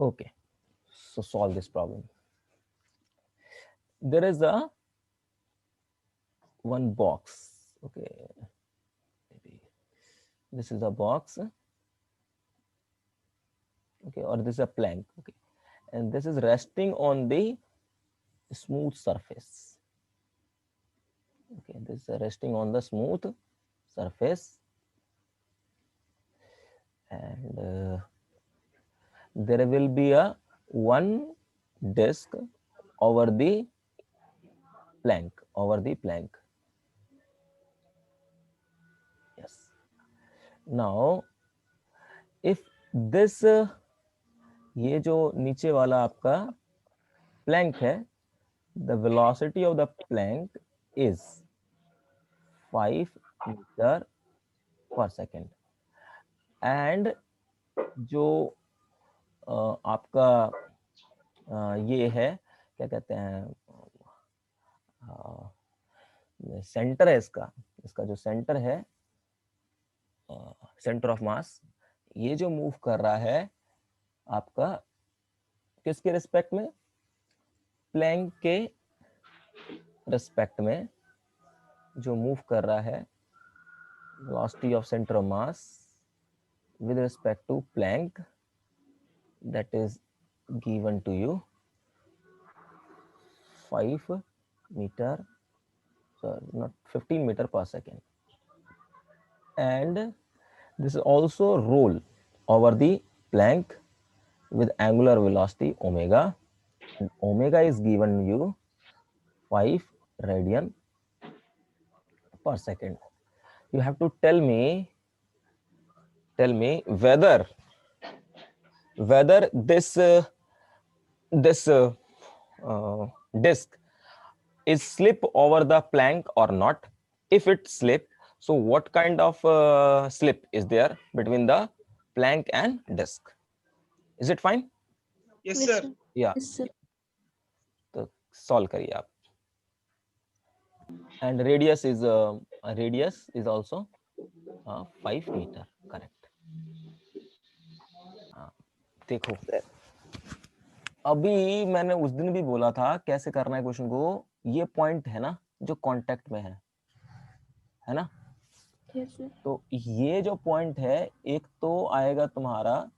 Okay, so solve this problem. There is a one box. Okay, maybe this is a box. Okay, or this is a plank. Okay, and this is resting on the smooth surface. Okay, this is resting on the smooth surface, and there will be a one disc over the plank. Yes. Now if this ये जो नीचे वाला आपका Planck है, the velocity of the plank is 5 meter per second, and जो आपका ये है क्या कहते हैं, सेंटर है इसका जो सेंटर है, सेंटर ऑफ मास, ये जो मूव कर रहा है आपका किसके रिस्पेक्ट में, प्लैंक के रिस्पेक्ट में जो मूव कर रहा है, velocity of center of mass with respect to Planck, that is given to you 5 meter, sorry, not 15 meter per second, and this is also roll over the Planck with angular velocity omega, and omega is given you 5 radian per second. You have to tell me whether this disc is slip over the plank or not. If it slip, so what kind of slip is there between the plank and disc? Is it fine? Yes, sir. Yeah. Yes, sir. तो solve करिए आप. And radius is also 5 meter. Correct. देखो, अभी मैंने उस दिन भी बोला था कैसे करना है क्वेश्चन को. ये पॉइंट है ना जो कांटेक्ट में है ना. Yes, sir. तो ये जो पॉइंट है, एक तो आएगा तुम्हारा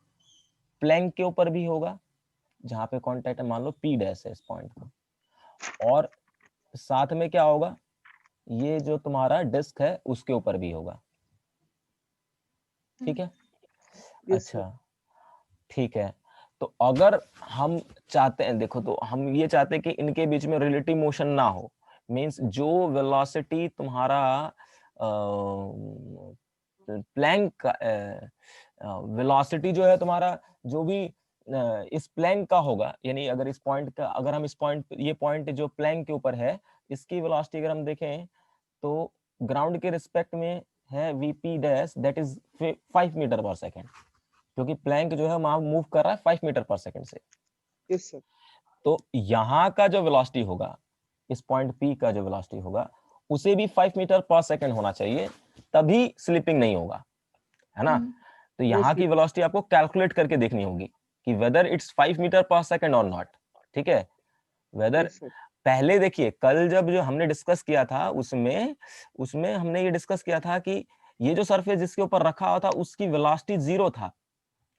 प्लैंक के ऊपर भी होगा जहां पे कांटेक्ट है, मान लो P डैश है इस पॉइंट को, और साथ में क्या होगा, ये जो तुम्हारा डिस्क है उसके ऊपर भी होगा. ठीक है. Yes, अच्छा, ठीक है. तो अगर हम चाहते हैं, देखो, तो हम ये चाहते हैं कि इनके बीच में रिलेटिव मोशन ना हो. मींस जो वेलोसिटी तुम्हारा प्लैंक का वेलोसिटी जो है तुम्हारा, जो भी इस प्लैंक का होगा, यानी अगर इस पॉइंट का, अगर हम इस पॉइंट, ये पॉइंट जो प्लैंक के ऊपर है, इसकी वेलोसिटी अगर हम देखें तो ग्राउंड के रिस्पेक्ट में है VP dash, that is 5 metre पर सेकेंड, क्योंकि प्लैंक जो है वहां मूव कर रहा है 5 मीटर पर सेकेंड से. yes, sir. तो यहाँ का जो वेलोसिटी होगा, इस पॉइंट पी का जो वेलोसिटी होगा, उसे भी 5 मीटर पर सेकेंड होना चाहिए, तभी स्लिपिंग नहीं होगा, है ना. तो यहाँ की वेलोसिटी आपको कैलकुलेट करके देखनी होगी कि वेदर इट्स 5 मीटर पर सेकेंड और नॉट. ठीक है. Whether Yes, sir. पहले देखिए, कल जब जो हमने डिस्कस किया था, उसमें हमने ये डिस्कस किया था कि ये जो सरफेस जिसके ऊपर रखा हुआ था उसकी वेलोसिटी 0 था,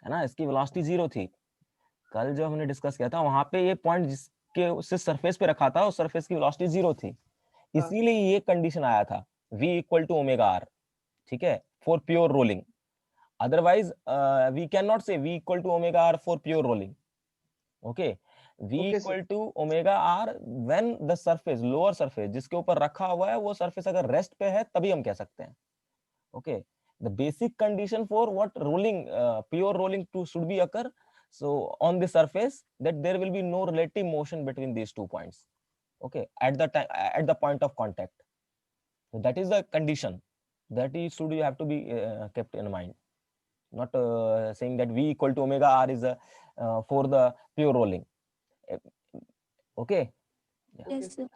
है ना, इसकी वेलोसिटी 0 थी. कल जो हमने डिस्कस किया था वहां पे ये पॉइंट जिसके उससे सरफेस पे रखा था, उस सरफेस की वेलोसिटी 0 थी, इसीलिए ये कंडीशन आया था v equal to omega r. ठीक है, for pure rolling. Otherwise we can not say v equal to omega r for pure rolling. Okay, v Okay, sir. Equal to omega r when the surface, lower surface जिसके ऊपर रखा हुआ है, वो surface अगर rest पे है तभी हम कह सकते हैं. Okay, the basic condition for what rolling, pure rolling to should be occur, so on the surface, that there will be no relative motion between these 2 points, okay, at the time, at the point of contact. So that is the condition that you have to be kept in mind, not saying that v equal to omega r is for the pure rolling. Okay. Yes, sir.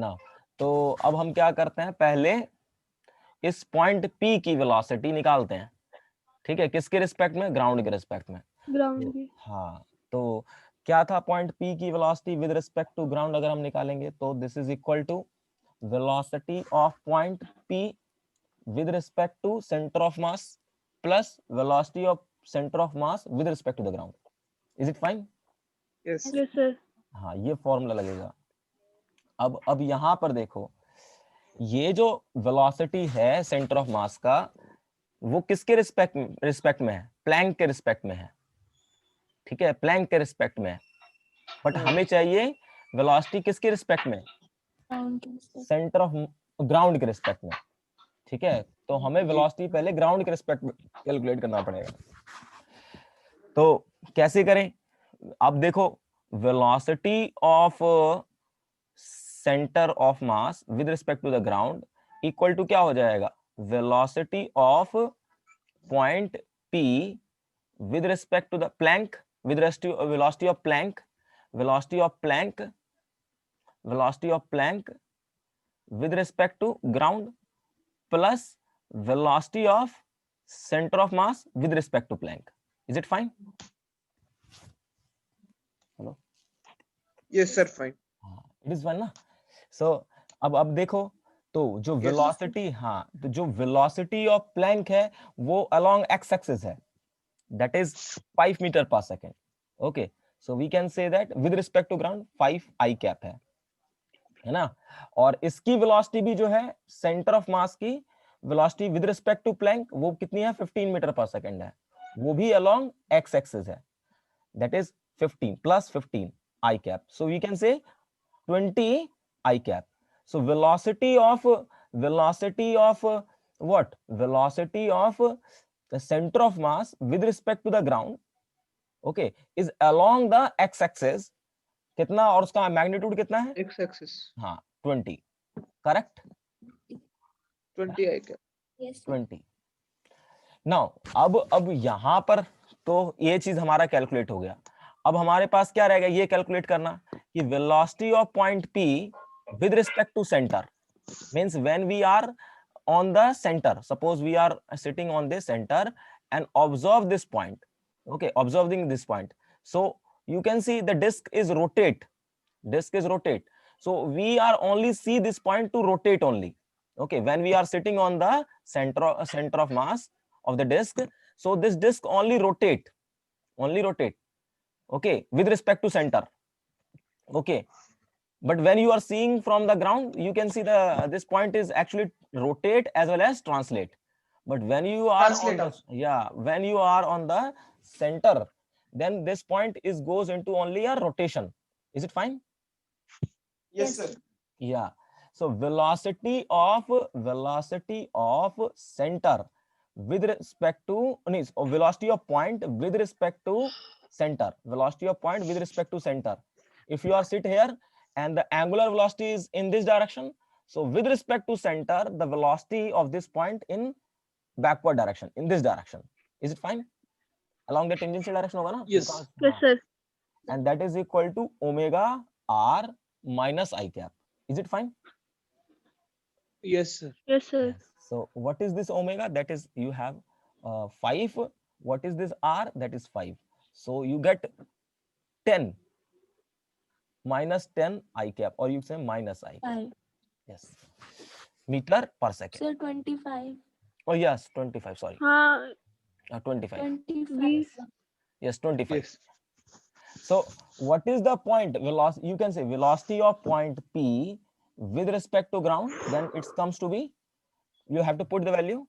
now, तो अब हम क्या करते हैं, पहले इस point P की velocity निकालते हैं. ठीक है, किसके रिस्पेक्ट में, ग्राउंड के रिस्पेक्ट में. ग्राउंड की हाँ, तो क्या था पॉइंट P की velocity with respect to ground अगर हम निकालेंगे तो this is equal to velocity of point P with respect to center of mass plus velocity of center of mass with respect to the ground. Is it fine? Yes. Yes sir हाँ, ये formula लगेगा। अब यहां पर देखो, ये जो velocity है सेंटर ऑफ मास का, वो किसके रिस्पेक्ट में है? प्लैंक के रिस्पेक्ट में है, ठीक है, प्लैंक के रिस्पेक्ट में है। बट हमें चाहिए वेलोसिटी किसके रिस्पेक्ट में? ग्राउंड की सेंटर ऑफ ग्राउंड के रिस्पेक्ट में, ठीक है। तो हमें वेलोसिटी पहले ग्राउंड के रिस्पेक्ट में कैलकुलेट करना पड़ेगा। तो कैसे करें? अब देखो, velocity of centre of mass with respect to the ground equal to क्या हो जाएगा? Velocity of point P with respect to the Planck, with respect to velocity of Planck, velocity of Planck, velocity of Planck with respect to ground plus velocity of center of mass with respect to Planck. Is it fine? Hello? Yes, sir. Fine. It is fine ना? So अब देखो, तो जो Yes. velocity, हाँ, तो जो velocity of Planck है वो along x-axis है, that is 5 meter per second. Okay, so we can say that with respect to ground 5 I cap है ना। और इसकी वेलोसिटी भी जो है सेंटर ऑफ मास की velocity with respect to plank वो कितनी है? 15 मीटर पर सेकंड है, वो भी अलोंग एक्स एक्सिस है, that is 15 plus 15 i cap, so we can say 20 i cap. So velocity of what? Velocity of the centre of mass with respect to the ground, okay, is along the x axis कितना, और उसका magnitude कितना है? X axis. हाँ, 20, correct, 20 I cap. Yes 20। Now अब यहां पर तो ये चीज हमारा कैलकुलेट हो गया। अब हमारे पास क्या रहेगा ये कैलकुलेट करना कि velocity of point P with respect to centre, means when we are on the center, suppose we are sitting on this center and observe this point, okay, observing this point, so you can see the disk is rotate, so we are only see this point to rotate only, okay, when we are sitting on the center of mass of the disk, so this disk only rotate, okay, with respect to center, okay. But when you are seeing from the ground, you can see this point is actually rotate as well as translate. But when you are Translate on the, when you are on the center, then this point is goes into only a rotation. Is it fine? Yes, sir. Yeah. So velocity of center with respect to velocity of point with respect to center, velocity of point with respect to center. If you are sit here and the angular velocity is in this direction, so with respect to center, the velocity of this point in backward direction, in this direction. Is it fine? Along the tangential direction होगा ना? Yes. Yes sir And that is equal to omega r minus I cap. Is it fine? Yes, sir. Yes sir Yes. So what is this omega? That is you have 5. What is this r? That is 5. So you get 10 minus 10 I cap, or you say minus I cap. 5 Yes. Meter per second. Sir 25 Oh yes, 25. Sorry. हाँ 25. 25 Yes, 25. Yes. So what is the point velocity? You can say velocity of point P with respect to ground. Then it comes to be, you have to put the value,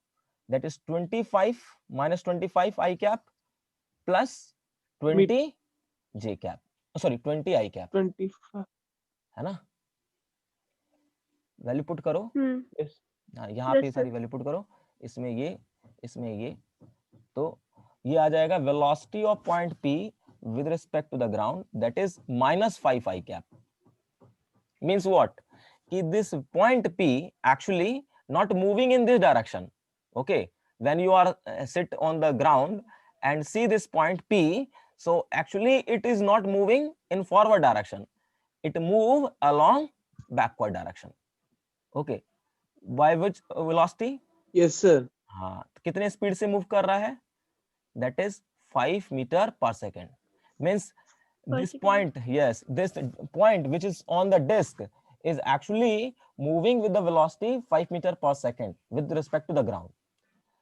that is 25 minus 25 I cap plus 20 J cap. Oh, sorry, 20 I cap. 25. है ना? Value put करो, Yes. हाँ, यहाँ पे Yes, सारी value put करो, इसमें ये, तो ये आ जाएगा velocity of point P with respect to the ground, that is minus 5 I cap. Means what? Ki this point P actually not moving in this direction. Okay, when you are sit on the ground and see this point P, so actually it is not moving in forward direction. It move along backward direction. Okay, by which velocity? Yes, sir. हाँ, कितने speed से move कर रहा है? That is 5 meter per second. Means Per this second. point, yes, this point which is on the disk is actually moving with the velocity 5 meter per second with respect to the ground.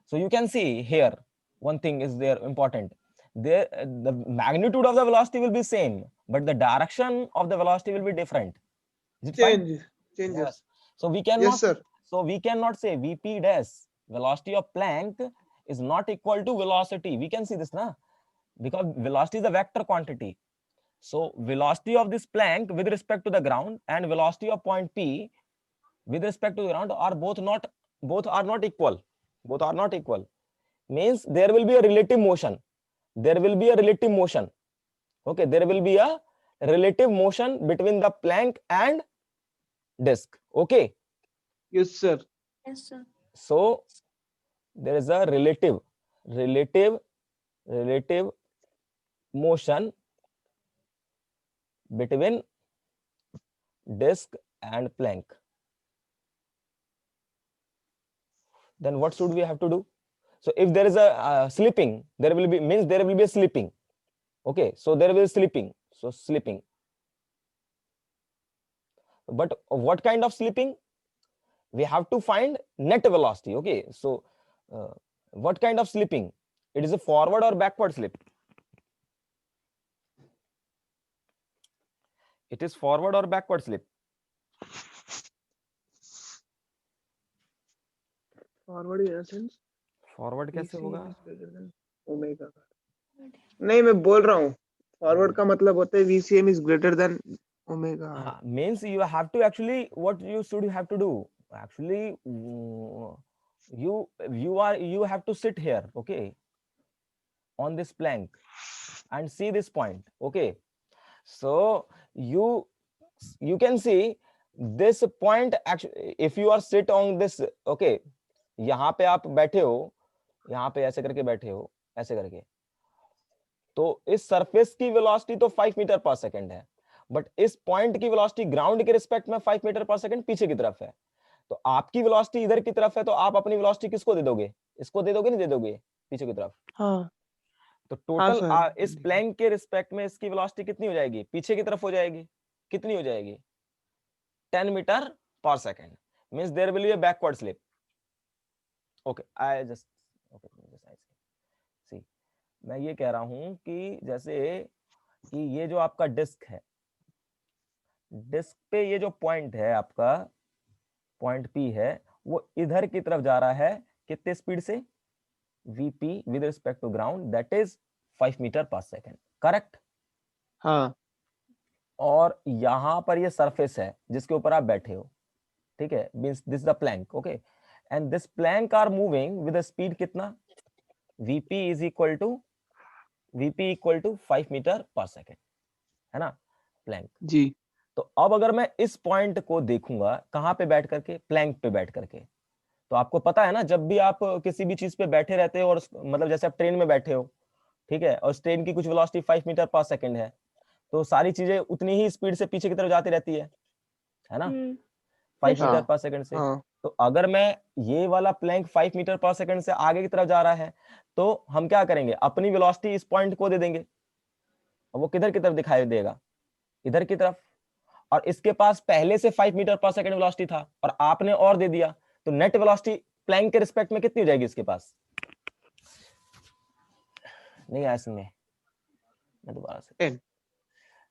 So you can see here one thing is there important. There the magnitude of the velocity will be same, but the direction of the velocity will be different. Is it fine? Changes. Yes. So we cannot. Yes, sir. So we cannot say Vp dash velocity of Planck is not equal to velocity. We can see this now, because velocity is a vector quantity. So velocity of this Planck with respect to the ground and velocity of point P with respect to the ground are both are not equal. Both are not equal. Means there will be a relative motion. There will be a relative motion. Okay, there will be a relative motion between the Planck and disk. Okay. Yes, sir. Yes, sir. So there is a relative motion between disk and Planck. Then what should we have to do? So if there is a slipping, there will be a slipping. Okay, so there will be slipping. So slipping. But what kind of slipping? We have to find net velocity. Okay, so what kind of slipping? It is a forward or backward slip? It is forward or backward slip? Forward in a sense. Forward कैसे होगा? Omega. नहीं, मैं बोल रहा हूँ forward का मतलब होता है VCM is greater than omega. Means you have to actually, what you should have to do actually, you have to sit here, okay, on this Planck and see this point. Okay, so you can see this point. Actually if you are sit on this, okay, यहाँ पे आप बैठे हो, यहाँ पे ऐसे करके बैठे हो, ऐसे करके, तो इस सरफेस की वेलोसिटी तो 5 मीटर पर सेकंड है, बट इस पॉइंट की वेलोसिटी ग्राउंड के रिस्पेक्ट में 5 मीटर पर सेकंड पीछे की तरफ है. तो आपकी वेलोसिटी इधर की तरफ है, तो आप अपनी वेलोसिटी किसको दे दोगे? इसको दे दोगे, नहीं दे दोगे? पीछे की तरफ. हाँ. तो टोटल इस प्लैंक के रिस्पेक्ट में इसकी वेलोसिटी कितनी हो जाएगी? पीछे की तरफ हो जाएगी. कितनी हो जाएगी? 10 metre per second. Means there will be a backward slip. Okay, I just see, मैं ये कह रहा हूं कि जैसे कि ये जो आपका डिस्क है, डिस्क पे ये जो पॉइंट है आपका, पॉइंट P है, वो इधर की तरफ जा रहा है कितने स्पीड से? Vp with respect to ground, that is 5 metre per second. Correct? हाँ. और यहां पर ये सरफेस है जिसके ऊपर आप बैठे हो, ठीक है? Means this is the plank. Okay, and this plank are moving with speed कितना? Vp is equal to 5 metre per second, है ना? प्लैंक जी. तो अब अगर मैं इस पॉइंट को देखूंगा कहां पे बैठ करके? प्लैंक पे बैठ करके. तो आपको पता है ना, जब भी आप किसी भी चीज पे बैठे रहते हो, और मतलब जैसे आप ट्रेन में बैठे हो, ठीक है, और ट्रेन की कुछ वेलोसिटी 5 मीटर पर सेकंड है, तो सारी चीजें उतनी ही स्पीड से पीछे की तरफ जाती रहती है ना? 5 मीटर पर सेकंड से. तो अगर मैं ये वाला प्लैंक 5 मीटर पर सेकंड से आगे की तरफ जा रहा है, तो हम क्या करेंगे? अपनी वेलोसिटी इस पॉइंट को दे देंगे, और वो किधर की तरफ दिखाई देगा? इधर की तरफ. और इसके पास पहले से 5 मीटर पर सेकंड वेलोसिटी था, और आपने और दे दिया, तो नेट वेलोसिटी प्लैंक के रिस्पेक्ट में कितनी हो जाएगी इसके पास? नहीं आया समझ में? मैं दोबारा से,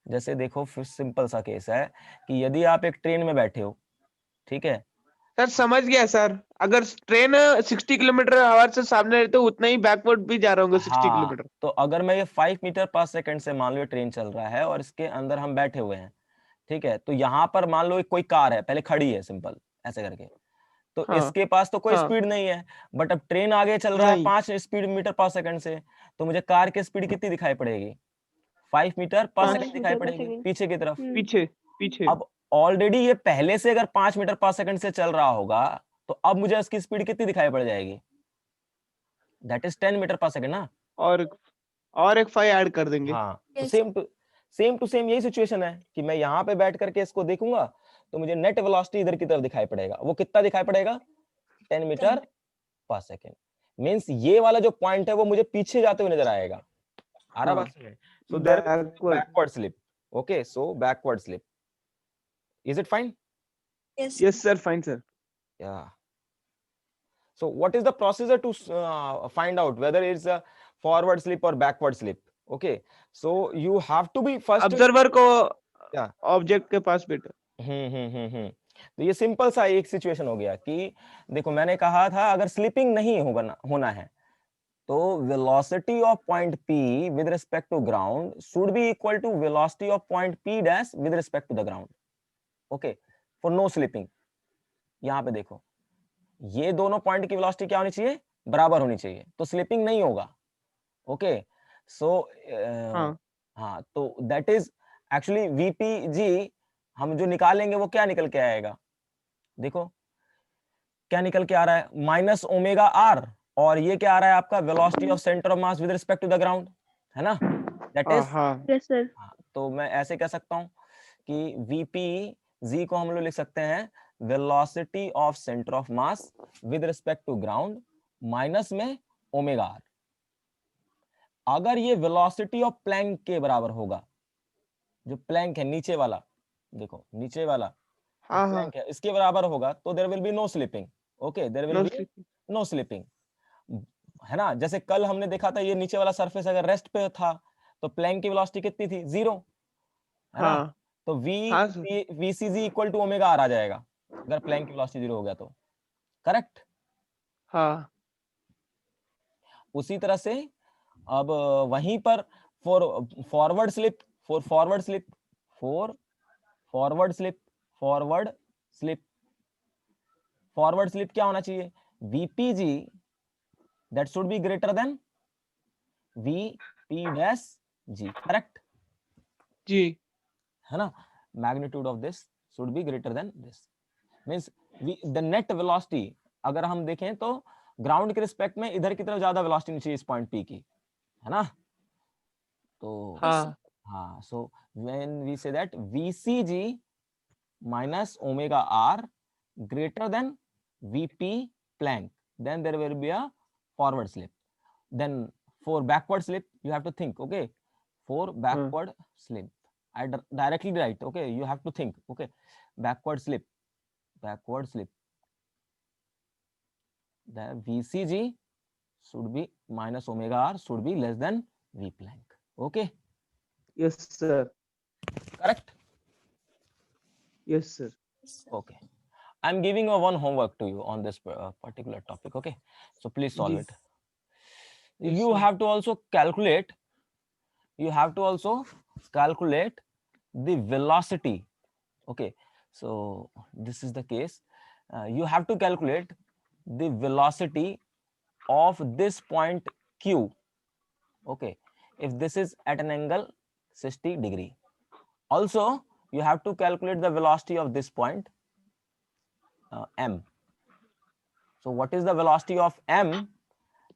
जैसे देखो, फिर सिंपल सा केस है कि यदि आप एक ट्रेन में बैठे हो, ठीक है सर, समझ गया सर. अगर ट्रेन 60 किलोमीटर आवर से सामने रहते, उतना ही बैकवर्ड भी जा रहा होगा 60 किलोमीटर. तो अगर मैं ये 5 मीटर पर सेकंड से, मान लो ट्रेन चल रहा है और इसके अंदर हम बैठे हुए हैं, ठीक है, तो यहाँ पर मान लो कोई कार है, पहले खड़ी है सिंपल ऐसे करके, तो इसके पास तो कोई स्पीड नहीं है, बट अब ट्रेन आगे चल रहा है 5 स्पीड मीटर पर सेकंड से, तो मुझे कार की स्पीड कितनी दिखाई पड़ेगी? 5 मीटर पर सेकंड दिखाई पड़ेगी पीछे की तरफ. पीछे. अब ऑलरेडी ये पहले से अगर 5 मीटर पर सेकंड से चल रहा होगा, तो अब मुझे इसकी स्पीड कितनी दिखाई पड़ जाएगी? That is 10 metre per second ना. और एक 5 ऐड कर देंगे. हाँ, तो सेम टू सेम यही सिचुएशन है कि मैं यहाँ पे बैठ करके इसको देखूंगा, तो मुझे नेट वेलोसिटी इधर की तरफ दिखाई पड़ेगा. वो कितना दिखाई पड़ेगा? 10 मीटर पर सेकंड. मींस ये वाला जो पॉइंट है वो मुझे पीछे जाते हुए नजर आएगा. आ रहा हाँ, बात समझ? So there will be backward. backward slip. Okay, so backward slip. Is it fine? Yes. Yes, sir. Fine, sir. Yeah. So what is the procedure to find out whether it's a forward slip or backward slip? Okay, so you have to be first. Observer को Yeah. Object के पास बेटा. तो ये simple सा एक situation हो गया कि देखो मैंने कहा था अगर स्लिपिंग नहीं होना है तो velocity of point P with respect to ground should be equal to velocity of point P dash with respect to the ground. Okay, for no slipping. यहां पे देखो ये दोनों पॉइंट की वेलोसिटी क्या होनी चाहिए? बराबर होनी चाहिए, तो स्लिपिंग नहीं होगा. ओके, सो हाँ. हाँ, तो दैट इज एक्चुअली VPG हम जो निकालेंगे वो क्या निकल के आएगा? देखो क्या निकल के आ रहा है, माइनस ओमेगा आर, और ये क्या आ रहा है आपका velocity of centre of mass with respect to the ground, है ना? दैट इज, हाँ. Yes, sir. तो मैं ऐसे कह सकता हूं कि VPG को हम लोग लिख सकते हैं velocity of centre of mass with respect to ground minus में ओमेगा आर. अगर ये वेलोसिटी ऑफ प्लैंक के बराबर होगा, जो प्लैंक है नीचे वाला, देखो नीचे वाला हाँ. प्लैंक है, इसके बराबर होगा तो there will be no slipping. Okay, there will no be sleeping. No slipping, है ना? जैसे कल हमने देखा था ये नीचे वाला सरफेस अगर रेस्ट पे था तो प्लैंक की वेलोसिटी कितनी थी? 0, है ना? हाँ. तो हाँ sir. VCG equal to omega R आ जाएगा अगर प्लैंक की वेलोसिटी 0 हो गया तो. करेक्ट. हाँ. उसी तरह से अब वहीं पर forward slip, forward slip, forward slip, forward slip, forward slip क्या होना चाहिए? VPG that should be greater than VP dash G. Correct, जी. है ना? Magnitude of this should be greater than this. Means the net velocity अगर हम देखें तो ग्राउंड के रिस्पेक्ट में इधर की तरफ ज्यादा वेलोसिटी नहीं चाहिए इस पॉइंट P की, है ना? तो हाँ. हाँ, so when we say that VCG minus omega R greater than VP Planck, then there will be a forward slip. Then for backward slip you have to think. Okay, for backward slip I directly write. Okay, you have to think. Okay, backward slip, backward slip, the VCG should be minus omega R should be less than V Planck. Okay, Yes, sir. correct. Yes, sir. Okay, I'm giving a one homework to you on this particular topic. Okay, so please solve ji. it. Yes, You sir. have to also calculate, you have to also calculate the velocity. Okay, so this is the case. You have to calculate the velocity of this point Q. Okay, if this is at an angle 60 degree. Also you have to calculate the velocity of this point M. So what is the velocity of M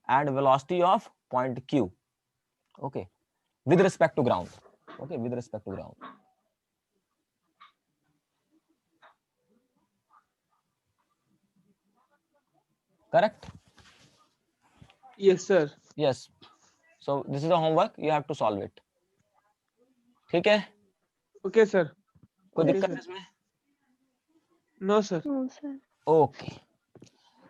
and velocity of point Q? Okay, with respect to ground. Okay, with respect to ground. Correct? Yes, sir. Yes. So this is the homework, you have to solve it. ठीक है? Okay, sir. कोई Okay, दिक्कत sir. है इसमें? No, sir. No, sir. Okay.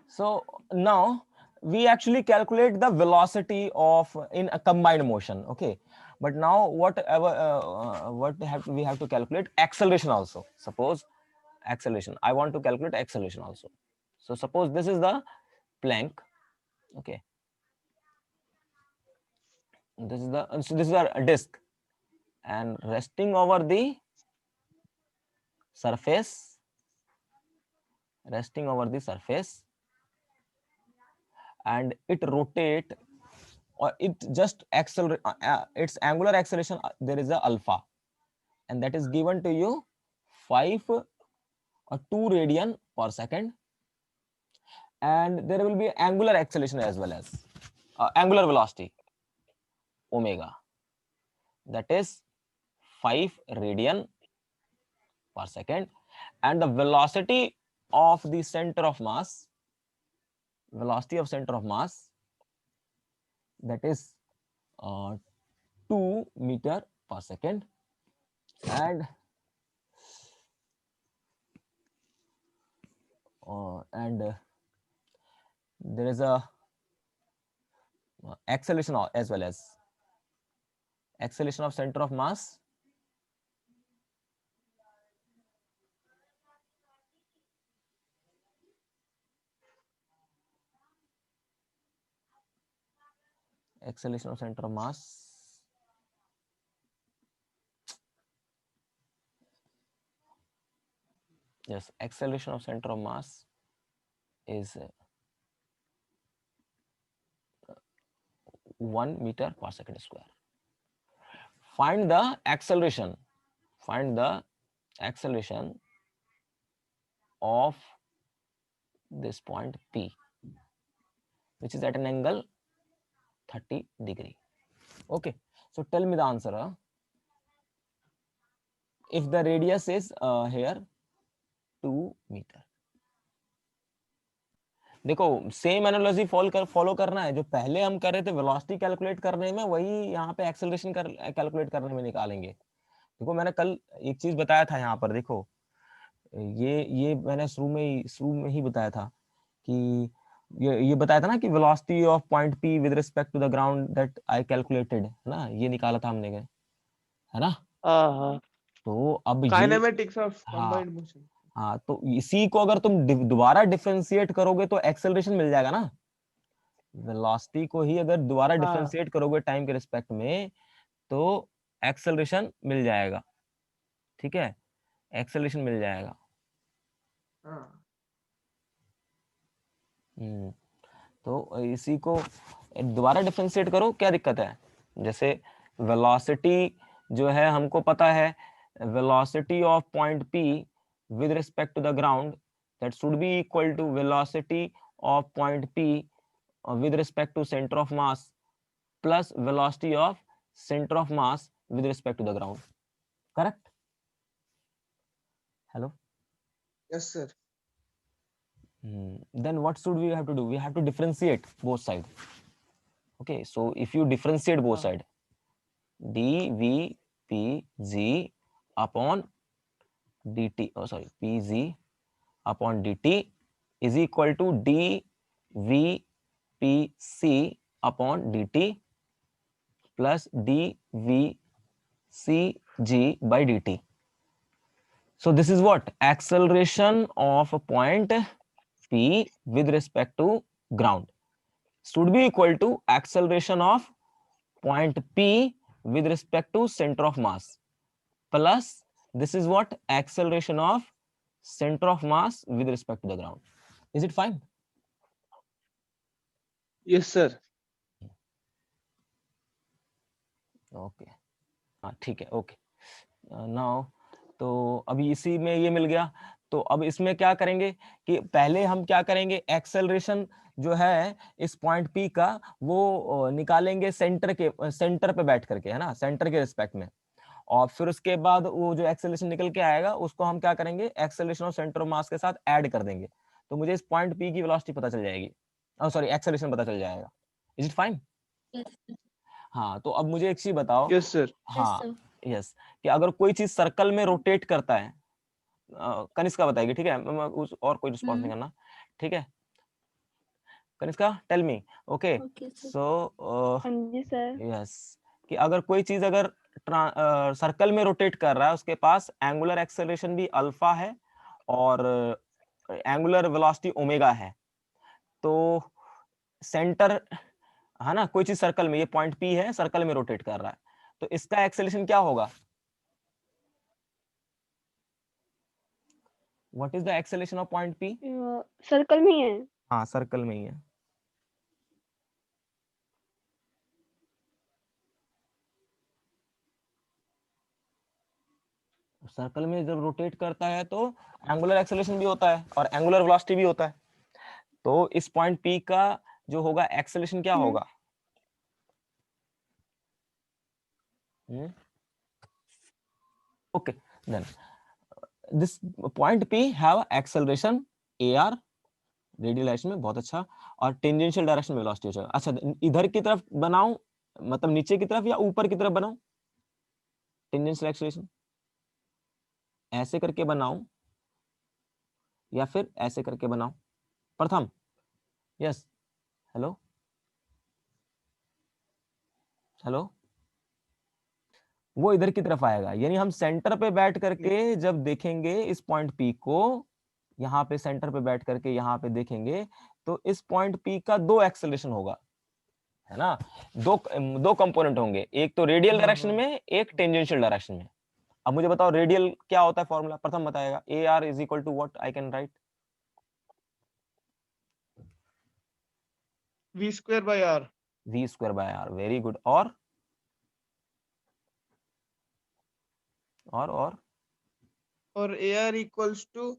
So now we actually calculate the velocity of in a combined motion. Okay. But now whatever we have to calculate acceleration also. Suppose acceleration. I want to calculate acceleration also. So suppose this is the plank. Okay. This is the so this is a disc, and resting over the surface, resting over the surface, and it rotate or it just accelerate its angular acceleration. There is a alpha, and that is given to you 5 or 2 radian per second, and there will be angular acceleration as well as angular velocity omega, that is 5 radian per second, and the velocity of the center of mass, velocity of center of mass, that is 2 meter per second, and there is a acceleration as well as acceleration of center of mass acceleration of center of mass yes, acceleration of center of mass is 1 meter per second square. Find the acceleration of this point P, which is at an angle 30 degree. Okay, so tell me the answer. If the radius is here 2 meter. देखो same analogy follow करना है जो पहले हम कर रहे थे velocity calculate करने में, वही यहाँ पे एक्सेलरेशन कैलकुलेट करने में निकालेंगे। देखो मैंने कल एक चीज बताया था यहाँ पर, देखो ये मैंने शुरू में ही बताया था कि ये बताया था ना कि velocity of point P with respect to the ground that I calculated, है ना, ये निकाला था हमने, है ना। हाँ, तो अब ये काइनेमेटिक्स ऑफ कंबाइंड मोशन। हाँ, तो इसी को अगर तुम दोबारा डिफरेंशिएट करोगे तो एक्सेलरेशन मिल जाएगा ना। वेलोसिटी को ही अगर दोबारा डिफरेंशिएट करोगे टाइम के रिस्पेक्ट में तो एक्सेलरेशन मिल जाएगा, ठीक है, एक्सेलरेशन मिल जाएगा। तो इसी को दोबारा डिफरेंशिएट करो, क्या दिक्कत है। जैसे वेलोसिटी जो है हमको पता है, velocity of point P with respect to the ground that should be equal to velocity of point P with respect to center of mass plus velocity of center of mass with respect to the ground. Correct? Hello? Yes, sir. Then what should we have to do? We have to differentiate both sides. Okay, so if you differentiate both sides, dVPg upon dt, Pg upon dt is equal to dVPc upon dt plus dVcg by dt. So this is what? Acceleration of a point P with respect to ground should be equal to acceleration of point P with respect to center of mass plus this is what? Acceleration of center of mass with respect to the ground. Is it fine? Yes, sir. Okay. हाँ ठीक है, okay. Now तो अभी इसी में ये मिल गया, तो अब इसमें क्या करेंगे कि पहले हम क्या करेंगे, एक्सेलरेशन जो है इस पॉइंट P का वो निकालेंगे सेंटर पे बैठ करके, है ना, सेंटर के रिस्पेक्ट में, और फिर उसके बाद वो जो एक्सेलरेशन निकल के आएगा उसको हम क्या करेंगे, एक्सेलरेशन ऑफ सेंटर ऑफ मास के साथ ऐड कर देंगे, तो मुझे इस पॉइंट P की वेलोसिटी पता चल जाएगी, एक्सेलरेशन पता चल जाएगा। Is it fine? हाँ, तो अब मुझे एक चीज बताओ। Yes sir. हाँ यस, कि अगर कोई चीज सर्कल में रोटेट करता है, कनिष्का बताएगी, ठीक है, उस और कोई रिस्पॉन्स नहीं करना, ठीक है। Kanishka tell me. Okay, so yes, कि अगर कोई चीज अगर सर्कल में रोटेट कर रहा है, उसके पास एंगुलर एक्सेलरेशन भी अल्फा है और एंगुलर वेलोसिटी ओमेगा है, तो सेंटर, है ना, कोई चीज सर्कल में, ये पॉइंट P है, सर्कल में रोटेट कर रहा है, तो इसका एक्सेलरेशन क्या होगा? What is the acceleration of point P? Circle में ही है। हाँ, सर्कल में ही है। सर्कल में जब रोटेट करता है तो एंगुलर एक्सेलरेशन भी होता है और एंगुलर वेलोसिटी भी होता है, तो इस पॉइंट P का जो होगा एक्सेलरेशन क्या होगा? Okay, then this point P have acceleration AR, radial direction में, बहुत अच्छा, और टेंजेंशियल डायरेक्शन में वेलोसिटी हो जाएगा। अच्छा, इधर की तरफ बनाऊं मतलब नीचे की तरफ या ऊपर की तरफ बनाऊं टेंजेंशियल एक्सेलरेशन, ऐसे करके बनाऊं या फिर ऐसे करके बनाऊं? प्रथम, यस, हेलो हेलो, वो इधर की तरफ आएगा, यानी हम सेंटर पे बैठ करके जब देखेंगे इस पॉइंट पी को, यहाँ पे सेंटर पे बैठ करके यहाँ पे देखेंगे तो इस पॉइंट पी का दो एक्सेलरेशन होगा, है ना, दो कंपोनेंट होंगे, एक तो रेडियल डायरेक्शन में, एक टेंजेंशियल डायरेक्शन में। अब मुझे बताओ रेडियल क्या होता है फॉर्मूला, प्रथम बताएगा। A r is equal to what I can write? v square by r। v square by r, very good. और और ar equals to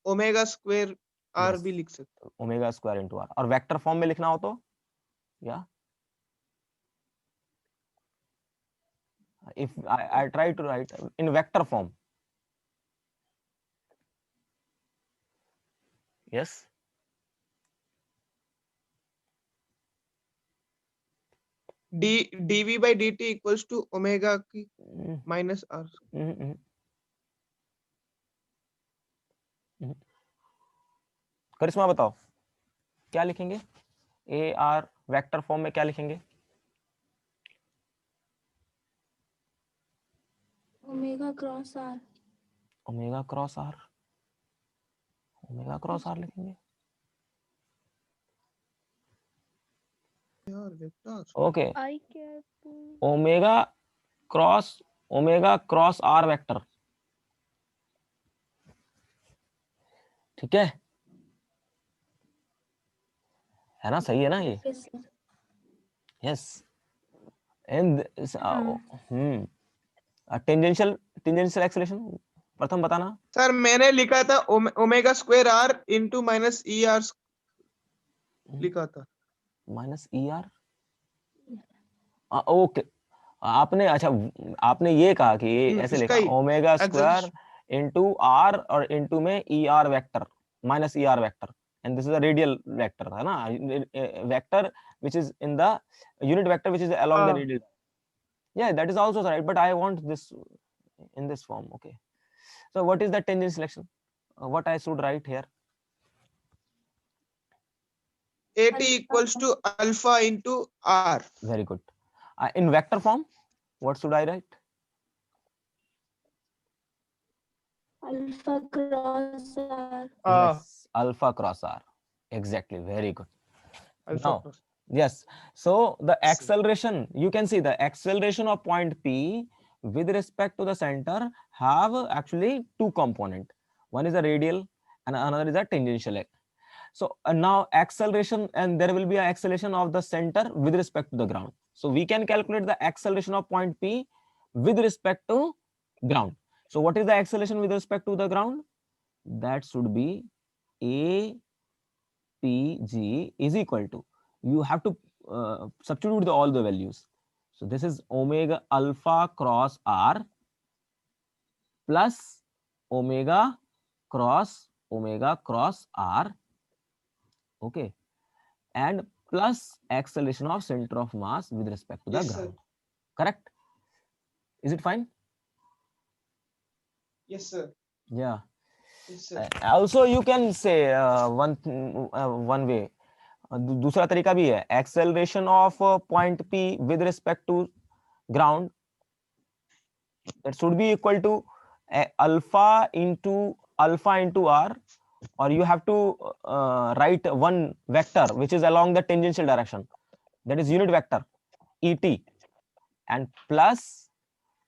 omega square r भी लिख सकते ओमेगा स्क्वायर इंटू आर। और वेक्टर फॉर्म में लिखना हो तो या if I try to write in vector form, yes, dv by dt equals to omega की माइनस r। करिश्मा बताओ क्या लिखेंगे? ए आर वेक्टर फॉर्म में क्या लिखेंगे? Omega cross r. Omega cross r, omega cross r लिखेंगे। यार vector okay, I cap omega cross r vector, ठीक है ना, सही है ना ये? यस। एंड टेंजेंशियल एक्सेलरेशन प्रथम बताना। सर मैंने लिखा था omega square r into minus E R लिखा था। माइनस ई आर, ओके, आपने अच्छा आपने ये कहा कि ये ऐसे लिखा ओमेगा स्क्वायर इंटू आर और इंटू में E R vector minus E R vector, and this is a radial vector, है ना, vector which is in the unit vector which is along the radial. Yeah, that is also right, but I want this in this form. Okay, so what is the tangent selection? What I should write here? at equals to alpha into r। Very good. In vector form, what should I write? Alpha cross r. Yes, alpha cross r, exactly, very good. Alpha Now, cross. yes, so the acceleration, you can see the acceleration of point P with respect to the center have actually two component, one is a radial and another is a tangential. So now acceleration, and there will be an acceleration of the center with respect to the ground, so we can calculate the acceleration of point P with respect to ground. So what is the acceleration with respect to the ground? That should be a pg is equal to, you have to substitute all the values, so this is omega alpha cross r plus omega cross r, okay, and plus acceleration of center of mass with respect to the ground. Correct? Is it fine? Yes sir। Yeah. Yes sir। Also you can say one way, दूसरा तरीका भी है, acceleration of point P with respect to ground, that should be equal to alpha into r, or you have to write one vector which is along the tangential direction, that is unit vector et, and plus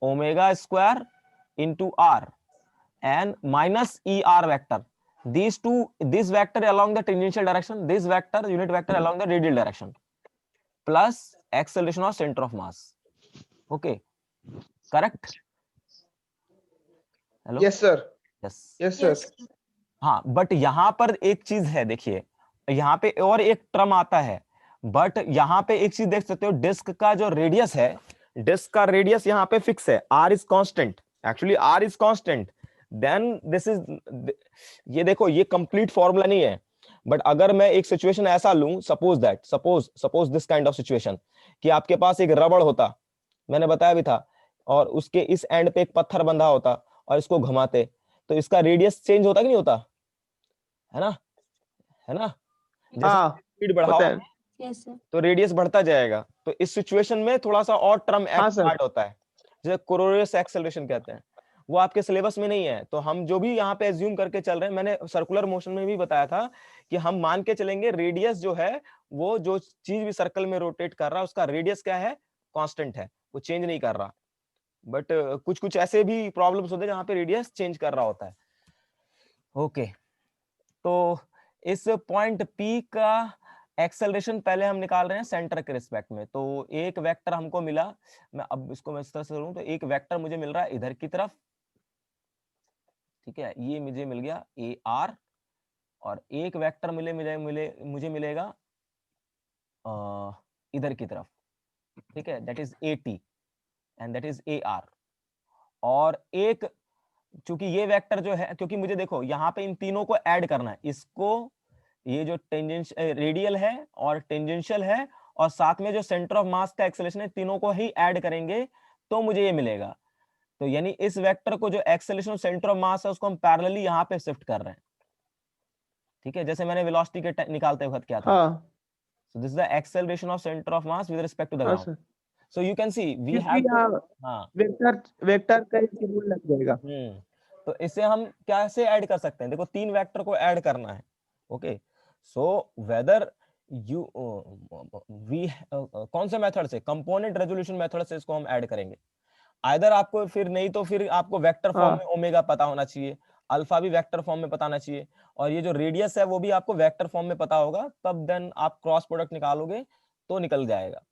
omega square into r and minus er vector. These two, this vector along the tangential direction, this vector unit vector along the radial direction, plus acceleration of center of mass. Okay, correct? Hello? Yes sir। Yes. Yes sir। हाँ, but यहाँ पर एक चीज है, देखिए यहाँ पे और एक टर्म आता है, बट यहाँ पे एक चीज देख सकते हो, डिस्क का जो रेडियस है, डिस्क का रेडियस यहाँ पे फिक्स है, r is constant, actually r is constant, then this is, ये देखो ये कंप्लीट फॉर्मूला नहीं है, बट अगर मैं एक सिचुएशन ऐसा लूं, suppose this kind of situation, कि आपके पास एक रबड़ होता, मैंने बताया भी था, और उसके इस एंड पे एक पत्थर बंधा होता और इसको घुमाते, तो इसका रेडियस चेंज होता कि नहीं होता, है ना, है ना, जैसे हाँ स्पीड होता बढ़ाओ है। Yes sir. तो रेडियस बढ़ता जाएगा। तो इस सिचुएशन में थोड़ा सा और टर्म हाँ सर। ऐड होता है, जिसे कोरोरियस एक्सेलरेशन कहते हैं। वो आपके सिलेबस में नहीं है, तो हम जो भी यहाँ पे एज्यूम करके चल रहे हैं, मैंने सर्कुलर मोशन में भी बताया था कि हम मान के चलेंगे रेडियस जो है, वो जो चीज भी सर्कल में रोटेट कर रहा है उसका रेडियस क्या है, कांस्टेंट है, वो चेंज नहीं कर रहा। बट कुछ कुछ ऐसे भी प्रॉब्लम्स होते हैं जहाँ पे रेडियस चेंज कर रहा होता है। ओके, तो इस पॉइंट पी का एक्सेलरेशन पहले हम निकाल रहे हैं सेंटर के रिस्पेक्ट में। तो एक वेक्टर हमको मिला, मैं अब इसको मैं इस तरह से करूं, तो एक वेक्टर मुझे मिल रहा है इधर की तरफ, ठीक है, ये मुझे मिल गया ए आर, और एक वेक्टर मुझे मिलेगा इधर की तरफ, ठीक है, that is A T and that is a are. और एक, चूंकि ये वेक्टर जो है, क्योंकि मुझे देखो यहाँ पे इन तीनों को ऐड करना है, इसको, ये जो टेंजेंशियल रेडियल है और टेंजेंशियल है और साथ में जो सेंटर ऑफ मास का एक्सेलरेशन है, तीनों को ही ऐड करेंगे तो मुझे ये मिलेगा। तो यानी इस वेक्टर को जो एक्सेलरेशन सेंटर ऑफ मास है उसको हम पैरेलली यहाँ पे शिफ्ट कर रहे हैं, ठीक है, जैसे मैंने वेलोसिटी के निकालते वक्त किया था। हाँ so this is the acceleration of centre of mass with respect to the हाँ ground. Sir, so you can see we क्योंकि हैव टू, यहाँ हाँ, वेक्टर वेक्टर का एक रूल लग जाएगा। तो इसे हम कैसे ऐड कर सकते हैं, देखो तीन वेक्टर को ऐड करना है। Okay, so whether you we कौन से मेथड से, कंपोनेंट रेजोल्यूशन मेथड से इसको हम ऐड करेंगे। आइदर आपको फिर, नहीं तो फिर आपको वेक्टर फॉर्म में हाँ ओमेगा पता होना चाहिए, अल्फा भी वेक्टर फॉर्म में पता होना चाहिए, और ये जो रेडियस है वो भी आपको वेक्टर फॉर्म में पता होगा, तब देन आप क्रॉस प्रोडक्ट निकालोगे तो निकल जाएगा।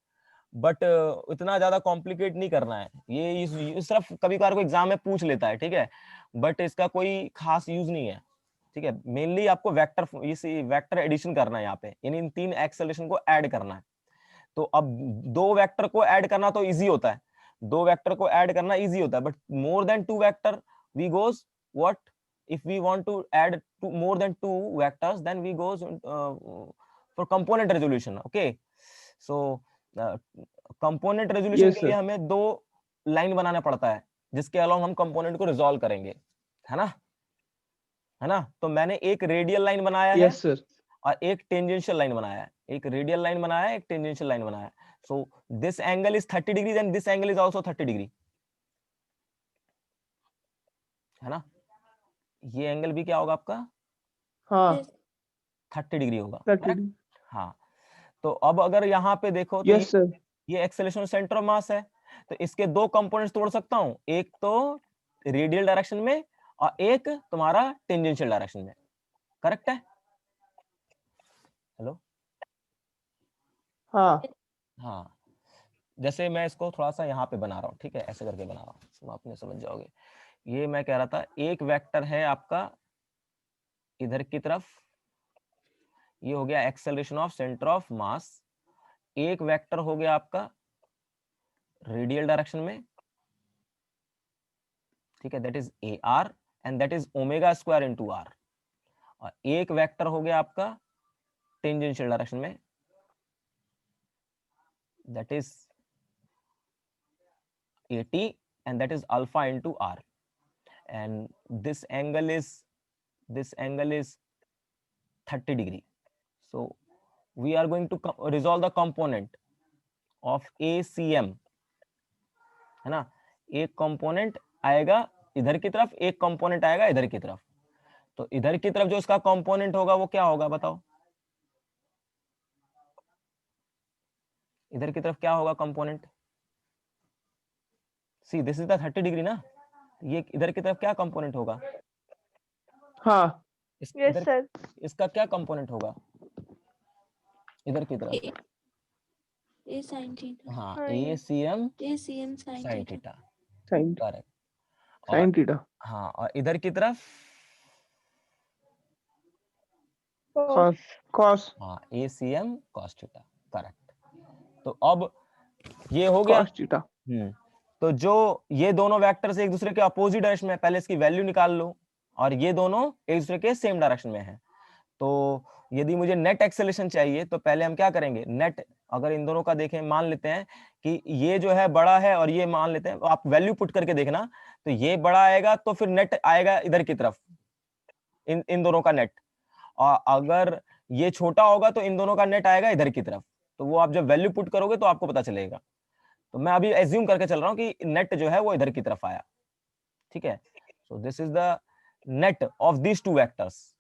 बट इतना ज्यादा कॉम्प्लिकेट नहीं करना है, ये इस सिर्फ कभी कभार को एग्जाम में पूछ लेता है, ठीक है, बट इसका कोई खास यूज नहीं है, ठीक है। मेनली आपको वेक्टर एडिशन करना है यहाँ पे, यानी इन तीन एक्सेलरेशन को ऐड करना है। तो अब दो वेक्टर को ऐड करना तो इजी होता है, दो वेक्टर को ऐड करना इजी होता है, but more than two vector v goes what, if we want to add more than two vectors, then we goes for component resolution. Okay, so component resolution yes के लिए sir, हमें दो line बनाना पड़ता है जिसके along हम component को resolve करेंगे, है ना, है ना। तो मैंने एक रेडियल लाइन बनाया है यस सर, और एक टेंजेंशियल लाइन बनाया है, एक रेडियल लाइन बनाया है, एक टेंजेंशियल लाइन बनाया है। So this angle is 30 degree, then this angle is also 30 degree, है ना। ये एंगल भी क्या होगा आपका, हाँ 30 डिग्री होगा, 30 करेक्ट। हाँ, तो अब अगर यहाँ पे देखो तो यस सर, ये एक्सेलरेशन सेंटर ऑफ मास है, तो इसके दो कंपोनेंट्स तोड़ सकता हूँ, एक तो रेडियल डायरेक्शन में और एक तुम्हारा टेंजेंशियल डायरेक्शन में, करेक्ट है। हेलो, हाँ हाँ, जैसे मैं इसको थोड़ा सा यहाँ पे बना रहा हूँ, ठीक है, ऐसे करके बना रहा हूँ, तो आप अपने समझ जाओगे। ये मैं कह रहा था, एक वेक्टर है आपका इधर की तरफ, ये हो गया एक्सेलरेशन ऑफ सेंटर ऑफ मास, एक वेक्टर हो गया आपका रेडियल डायरेक्शन में, ठीक है, that is a r and that is omega square into r, और एक वेक्टर हो गया आपका टेंजेंशियल डायरेक्शन में, that is AT and that is alpha into R, and this angle is 30 degree. So we are going to resolve the component of ACM, है ना। एक component आएगा इधर की तरफ, एक कंपोनेंट आएगा इधर की तरफ, तो इधर की तरफ जो इसका कंपोनेंट होगा वो क्या होगा बताओ, इधर की तरफ क्या होगा component, see this is the 30 degree ना, ये इधर की तरफ क्या कंपोनेंट होगा, हाँ यस सर। इसका क्या कंपोनेंट होगा इधर की तरफ, ए साइन थीटा। हाँ, ACM A CM sine sine theta. Theta, sine correct. Sine और थीटा हाँ, और इधर की तरफ कॉस कॉस हाँ ACM cos थीटा, करेक्ट। तो अब ये हो गया। Cos theta. तो जो ये दोनों वेक्टर्स एक दूसरे के अपोजिट डायरेक्शन में, पहले इसकी वैल्यू निकाल लो, और ये दोनों एक दूसरे के सेम डायरेक्शन में है, तो यदि मुझे नेट एक्सेलरेशन चाहिए तो पहले हम क्या करेंगे, नेट अगर इन दोनों का देखें, मान लेते हैं कि ये जो है बड़ा है और ये मान लेते हैं, आप वैल्यू पुट करके देखना, तो ये बड़ा आएगा तो फिर नेट आएगा इधर की तरफ, इन दोनों का नेट, और अगर ये छोटा होगा तो इन दोनों का नेट आएगा इधर की तरफ। तो वो आप जब वैल्यू पुट करोगे तो आपको पता चलेगा। तो मैं अभी एज्यूम करके चल रहा हूं कि नेट जो है वो इधर की तरफ आया, ठीक है। So this is the net of these two vectors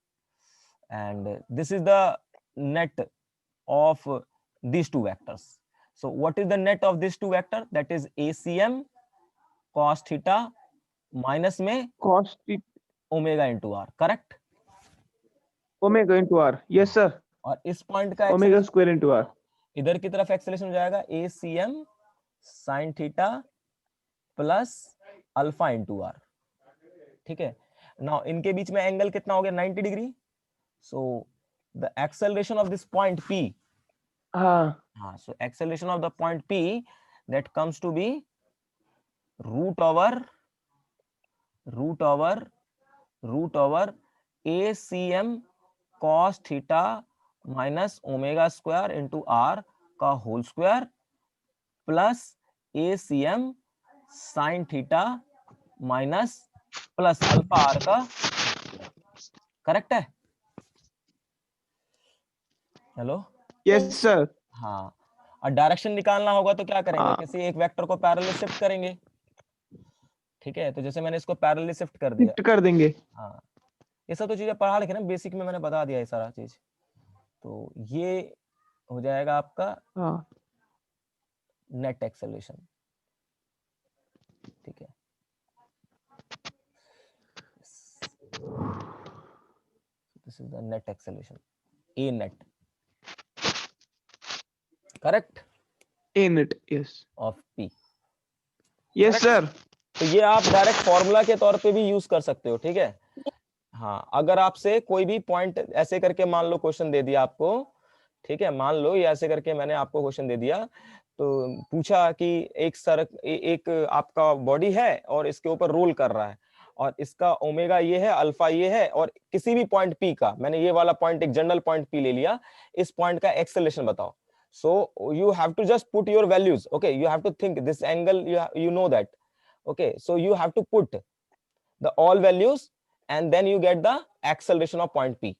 and this is the net of these two vectors. So what is the net of these two vector? That is ACM cos theta minus में cos omega into r, correct? omega into r, yes sir, और इस point का omega square into r, इधर की तरफ acceleration हो जाएगा ACM sin theta plus alpha into r, ठीक है। नाउ इनके बीच में एंगल कितना हो गया, 90 degree. So the acceleration of this point P, so acceleration of the point P, that comes to be root over ACM cos theta minus omega square into r का whole square plus ACM sin theta minus plus alpha r का, correct है? Hello, yes sir, हाँ। और direction निकालना होगा तो क्या करेंगे, किसी एक वेक्टर को पैरेलल शिफ्ट करेंगे, ठीक है। तो जैसे मैंने इसको पैरेलल शिफ्ट कर दिया, शिफ्ट कर देंगे, हाँ। ये सब तो चीजें पढ़ा लिखे ना, बेसिक में मैंने बता दिया ये सारा चीज। तो ये हो जाएगा आपका हाँ नेट एक्सेलरेशन, ठीक है। This is the net acceleration, A net, correct, a net, yes of P, yes sir, तो ये आप डायरेक्ट फॉर्मूला के तौर पे भी यूज कर सकते हो, ठीक है। हाँ, अगर आपसे कोई भी पॉइंट ऐसे करके मान लो क्वेश्चन दे दिया आपको, ठीक है, मान लो ये ऐसे करके मैंने आपको क्वेश्चन दे दिया, तो पूछा कि एक आपका बॉडी है और इसके ऊपर रोल कर रहा है, और इसका ओमेगा ये है, अल्फा ये है, और किसी भी पॉइंट पी का, मैंने ये वाला पॉइंट एक जनरल पॉइंट पी ले लिया, इस पॉइंट का एक्सेलरेशन बताओ। So you have to just put your values, okay, you have to think this angle, you know that, okay, so you have to put the all values and then you get the acceleration of point P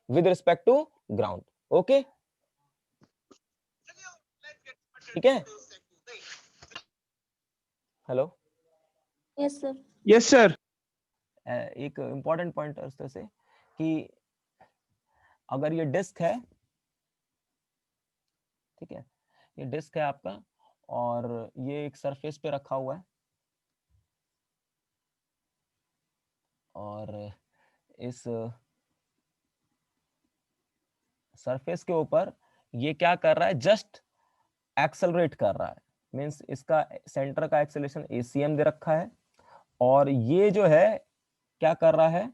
with respect to ground, okay, ठीक है। Hello, Yes, sir. yes sir, एक important point है उस तरह से कि अगर ये डिस्क है, ठीक है, ये डिस्क है आपका और ये एक सरफेस पे रखा हुआ है, और इस सरफेस के ऊपर ये क्या कर रहा है, जस्ट एक्सेलरेट कर रहा है, मींस इसका सेंटर का एक्सेलरेशन ACM दे रखा है, और ये जो है क्या कर रहा है,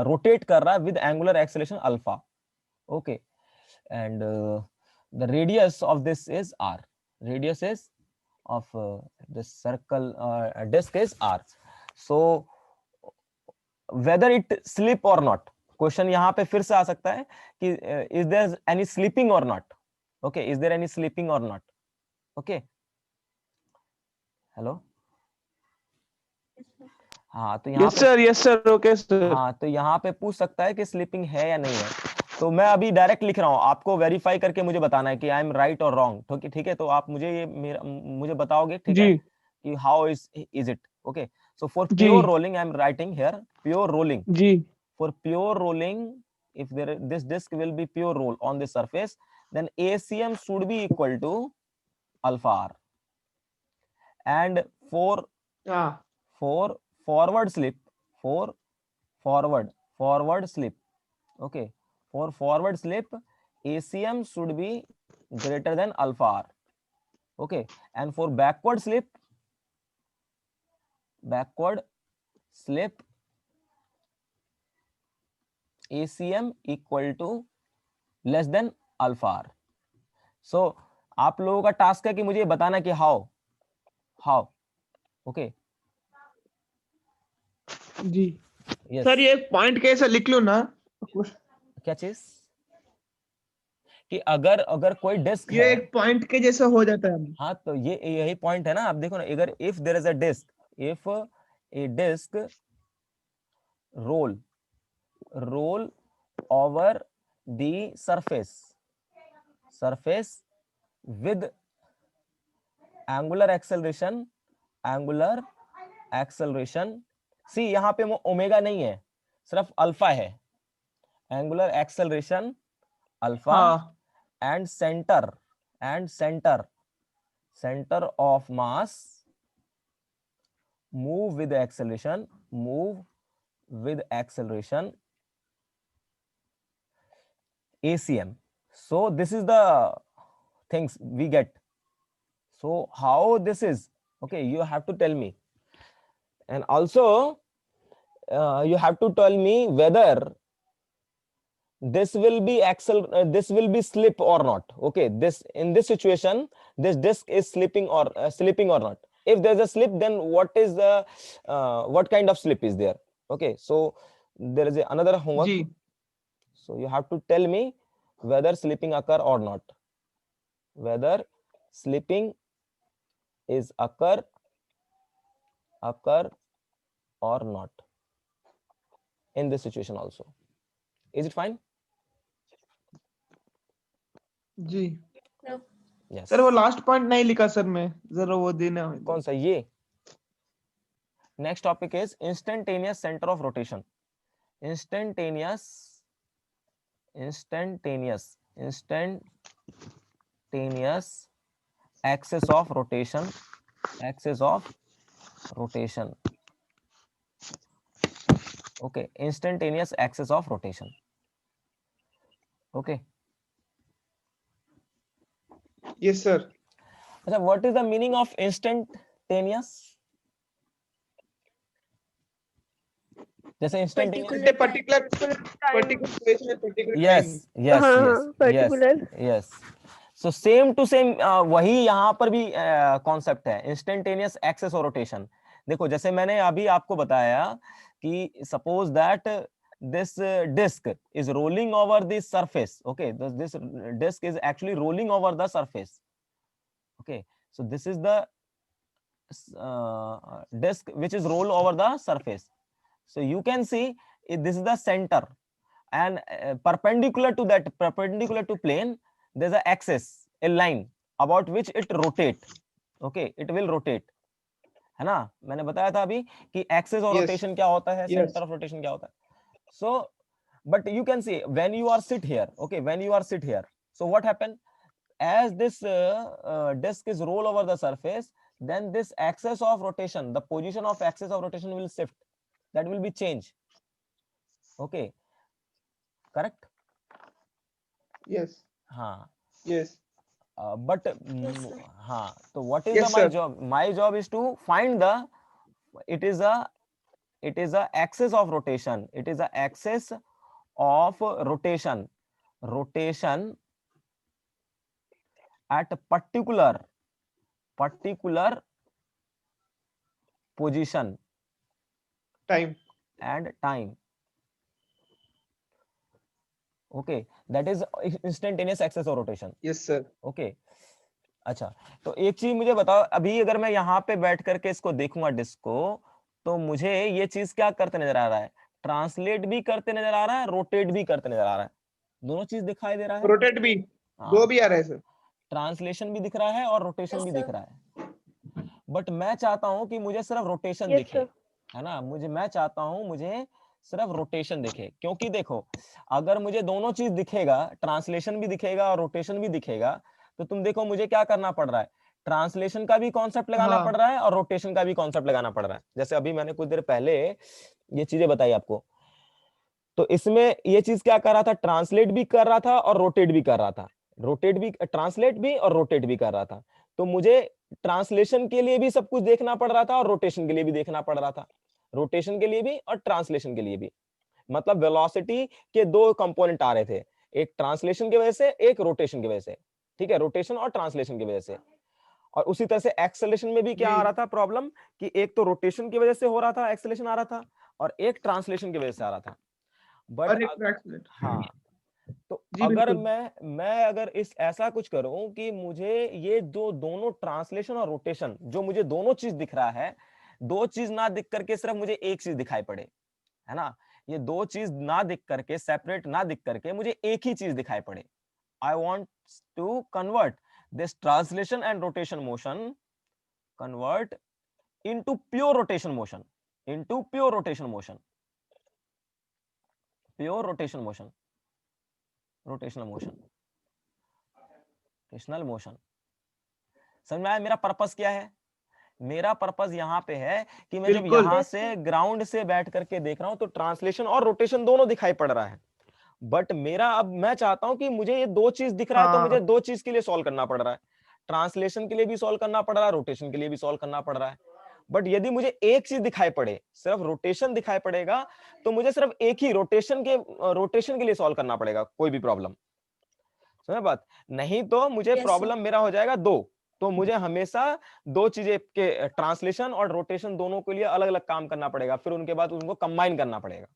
रोटेट कर रहा है with angular acceleration alpha, okay, and the radius of this is r, radius is of this circle disc is r, so whether it slip और नॉट, क्वेश्चन यहाँ पे फिर से आ सकता है कि इज देयर एनी स्लीपिंग और not, okay, is there any sleeping और नॉट, ओके, हेलो, हाँ, तो यहाँ yes sir, yes sir, okay sir, हाँ, तो यहाँ पे पूछ सकता है कि स्लीपिंग है या नहीं है। तो मैं अभी डायरेक्ट लिख रहा हूँ, आपको वेरीफाई करके मुझे बताना है कि आई एम राइट और रॉन्ग, ठीक है, ठीक है। तो आप मुझे ये मुझे बताओगे, ठीक है, जी कि how is it, okay. So for जी pure rolling I am writing here pure rolling, जी, for pure rolling, if this disk will be pure roll on the surface, then ACM should be equal to alpha r, and for हाँ forward slip, for forward slip, okay, for forward slip ACM should be greater than alpha r, okay, and for backward slip ACM equal to less than alpha R. So आप लोगों का task है कि मुझे बताना कि how okay, जी yes, sir, ये पॉइंट कैसे लिख लूं ना, क्या चीज? कि अगर अगर कोई डिस्क ये है, एक पॉइंट के जैसा हो जाता है। हाँ तो ये यही पॉइंट है ना। आप देखो ना, अगर if there is a disc, if a disc roll over the surface with angular acceleration see यहाँ पे वो ओमेगा नहीं है, सिर्फ अल्फा है। एंगुलर एक्सेलरेशन अल्फा हाँ and centre of mass move with acceleration ACM. So this is the things we get. So how this is, okay, you have to tell me. And also you have to tell me whether this will be slip or not. Okay, this in this situation this disk is slipping or not. If there's a slip, then what is the what kind of slip is there? Okay, so there is another homework. जी So you have to tell me whether slipping occur or not. Whether slipping is occur or not in this situation also. Is it fine? जी No. Yes. Sir वो last point नहीं लिखा sir, मैं जरा वो देना है। कौन सा? ये next topic is instantaneous centre of rotation. Instantaneous axis of rotation okay, instantaneous axis of rotation. Okay, yes sir. अच्छा, what is the meaning of instantaneous? जैसे instantaneous, particular yes, particular. yes. So same to same वही यहाँ पर भी concept है, instantaneous access और rotation. देखो जैसे मैंने अभी आपको बताया कि suppose that this disk is rolling over the surface. Okay, this disk is actually rolling over the surface. Okay, so this is the disk which is rolled over the surface. So you can see this is the center, and perpendicular to plane there's a axis, a line about which it rotate. Okay, it will rotate, है ना। मैंने बताया था अभी कि access और rotation क्या होता है, सेंटर ऑफ रोटेशन क्या होता है। So but you can see when you are sit here, okay, when you are sit here, so what happen, as this disk is roll over the surface, then this axis of rotation, the position of axis of rotation will shift, that will be change. Okay, correct? Yes हाँ, yes but Yes, sir. हाँ, so what is Yes, the my sir. job? My job is to find the, it is a axis of rotation, it is a axis of rotation at a particular position time and time. Okay, that is instantaneous axis of rotation. Yes sir. Okay, अच्छा, तो एक चीज मुझे बताओ, अभी अगर मैं यहाँ पे बैठ करके इसको देखूंगा डिस्क को, तो मुझे ये चीज क्या करते नजर आ रहा है, ट्रांसलेट भी करते नजर आ रहा है, रोटेट भी करते नजर आ रहा है, दोनों चीज दिखाई दे रहा है। रोटेट भी दो हाँ, भी आ रहा है सर। ट्रांसलेशन भी दिख रहा है और रोटेशन Yes, भी sir. दिख रहा है, बट मैं चाहता हूं कि मुझे सिर्फ रोटेशन Yes, दिखे, sir. है ना। मैं चाहता हूं मुझे सिर्फ रोटेशन दिखे, क्योंकि देखो अगर मुझे दोनों चीज दिखेगा, ट्रांसलेशन भी दिखेगा और रोटेशन भी दिखेगा, तो तुम देखो मुझे क्या करना पड़ रहा है, ट्रांसलेशन का भी कॉन्सेप्ट लगाना हाँ पड़ रहा है और रोटेशन का भी कॉन्सेप्ट लगाना पड़ रहा है। जैसे अभी मैंने कुछ देर पहले ये चीजें बताई आपको, तो इसमें ये चीज क्या कर रहा था, ट्रांसलेट भी कर रहा था और रोटेट भी कर रहा था, ट्रांसलेट भी और रोटेट भी कर रहा था। तो मुझे ट्रांसलेशन के लिए भी सब कुछ देखना पड़ रहा था और रोटेशन के लिए भी देखना पड़ रहा था, रोटेशन के लिए भी और ट्रांसलेशन के लिए भी। मतलब वेलोसिटी के दो कंपोनेंट आ रहे थे, एक ट्रांसलेशन की वजह से, एक रोटेशन की वजह से, ठीक है, रोटेशन और ट्रांसलेशन की वजह से। और उसी तरह से एक्सेलेरेशन में भी क्या आ रहा था प्रॉब्लम, कि एक तो रोटेशन की वजह से हो रहा था एक्सेलेरेशन आ रहा था, और एक ट्रांसलेशन की वजह से आ रहा था। बट और एक ट्रैक्सलेट। हाँ, तो जी अगर बिल्कुल। मैं अगर इस ऐसा कुछ करूं कि मुझे ये जो दोनों ट्रांसलेशन और रोटेशन, जो मुझे दोनों चीज दिख रहा है, दो चीज ना दिख करके सिर्फ मुझे एक चीज दिखाई पड़े, है ना, ये दो चीज ना दिख करके, सेपरेट ना दिख करके मुझे एक ही चीज दिखाई पड़े, I want to convert this translation and rotation motion, convert into pure rotation motion, into pure rotation motion, pure rotation motion, rotational motion, rotational motion। समझ में आया मेरा पर्पस क्या है? मेरा पर्पस यहाँ पे है कि मैं जब बिल्कुल। यहाँ से ग्राउंड से बैठ करके देख रहा हूं तो ट्रांसलेशन और रोटेशन दोनों दिखाई पड़ रहा है, बट मेरा अब मैं चाहता हूं कि मुझे ये दो चीज दिख रहा है, तो मुझे हाँ दो चीज के लिए सॉल्व करना पड़ रहा है, ट्रांसलेशन के लिए भी सॉल्व करना पड़ रहा है, रोटेशन के लिए भी सॉल्व करना पड़ रहा है। बट यदि मुझे एक चीज दिखाई पड़े, सिर्फ रोटेशन दिखाई पड़ेगा, तो मुझे सिर्फ एक ही रोटेशन के लिए सॉल्व करना पड़ेगा कोई भी प्रॉब्लम, समझ बात? नहीं तो मुझे प्रॉब्लम मेरा हो जाएगा दो, तो मुझे हमेशा दो चीजें के ट्रांसलेशन और रोटेशन दोनों के लिए अलग अलग काम करना पड़ेगा, फिर उनके बाद उनको कंबाइन करना पड़ेगा,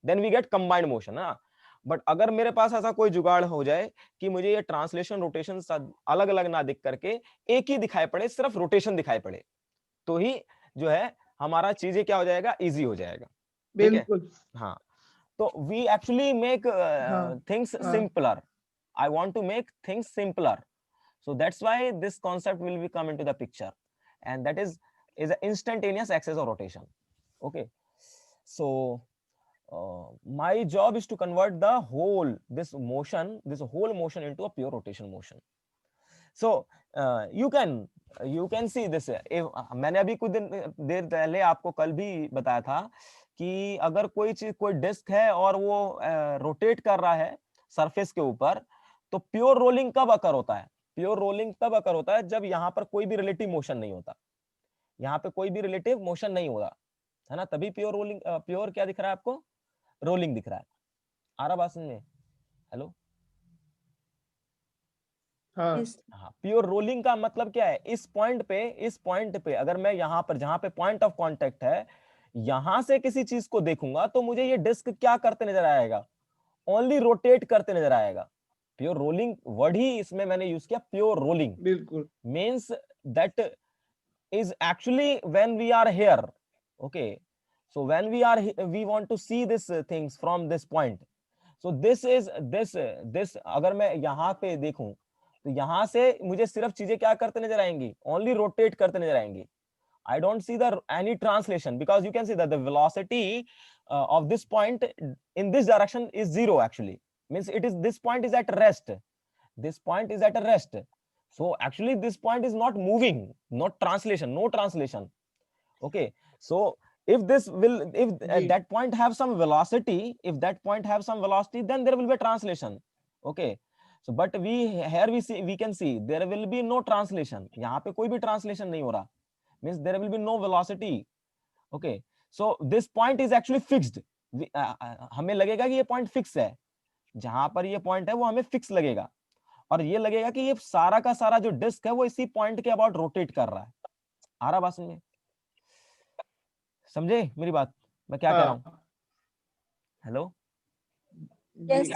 then we get combined motion ना। बट अगर मेरे पास ऐसा कोई जुगाड़ हो जाए कि मुझे ये ट्रांसलेशन रोटेशन अलग अलग ना दिख करके एक ही दिखाई पड़े, सिर्फ रोटेशन दिखाई पड़े, तो ही जो है हमारा चीजें क्या हो जाएगा, इजी हो जाएगा। ठीक है, बिल्कुल। हाँ, तो वी एक्चुअली मेक हाँ थिंग्स हाँ simpler, I want to make things simpler, so that's why this concept will be come into the picture, and that is an instantaneous axis of rotation. Okay, so my job is to convert the whole this whole motion into a pure rotation motion. So you can see this, मैंने अभी कुछ दिन देर पहले आपको कल भी बताया था कि अगर कोई चीज, कोई डिस्क है और वो रोटेट कर रहा है सरफेस के ऊपर, तो प्योर रोलिंग कब अकर होता है? प्योर रोलिंग तब अकर होता है जब यहाँ पर कोई भी रिलेटिव मोशन नहीं होता, यहाँ पे कोई भी रिलेटिव मोशन नहीं होगा, है ना, तभी प्योर रोलिंग, प्योर क्या दिख रहा है आपको? रोलिंग दिख रहा है। आ रहा बात समझ में? हेलो, हाँ हाँ, प्योर रोलिंग का मतलब क्या है? इस पॉइंट पे अगर मैं यहाँ पर, जहां पे पॉइंट ऑफ कांटेक्ट है, यहां से किसी चीज को देखूंगा तो मुझे ये डिस्क क्या करते नजर आएगा? ओनली रोटेट करते नजर आएगा। प्योर रोलिंग वर्ड ही इसमें मैंने यूज किया, प्योर रोलिंग बिल्कुल। Means that is actually when we are here, okay, so when we want to see this things from this point, so this is this अगर मैं यहाँ पे देखूं तो यहाँ से मुझे सिर्फ चीजें क्या करते नजर आएंगी? ओनली रोटेट करते नजर आएंगी। I don't see the any translation, because you can see that the velocity of this point in this direction is zero, actually means it is, this point is at rest, this point is at a rest, so actually this point is not moving, not translation, no translation. Okay, so if this will, if ji that point have some velocity, if that point have some velocity, then there will be a translation. Okay, so but we here we see, we can see there will be no translation, यहाँ पे कोई भी translation नहीं हो रहा, means there will be no velocity. Okay, so this point is actually fixed. हमें लगेगा कि ये पॉइंट फिक्स है, जहां पर ये पॉइंट है वो हमें फिक्स लगेगा, और ये लगेगा कि ये सारा का सारा जो डिस्क है वो इसी पॉइंट के अबाउट रोटेट कर रहा है। आ रहा बात समझे? समझे मेरी बात, मैं क्या कह रहा हूं? हाँ हेलो, जी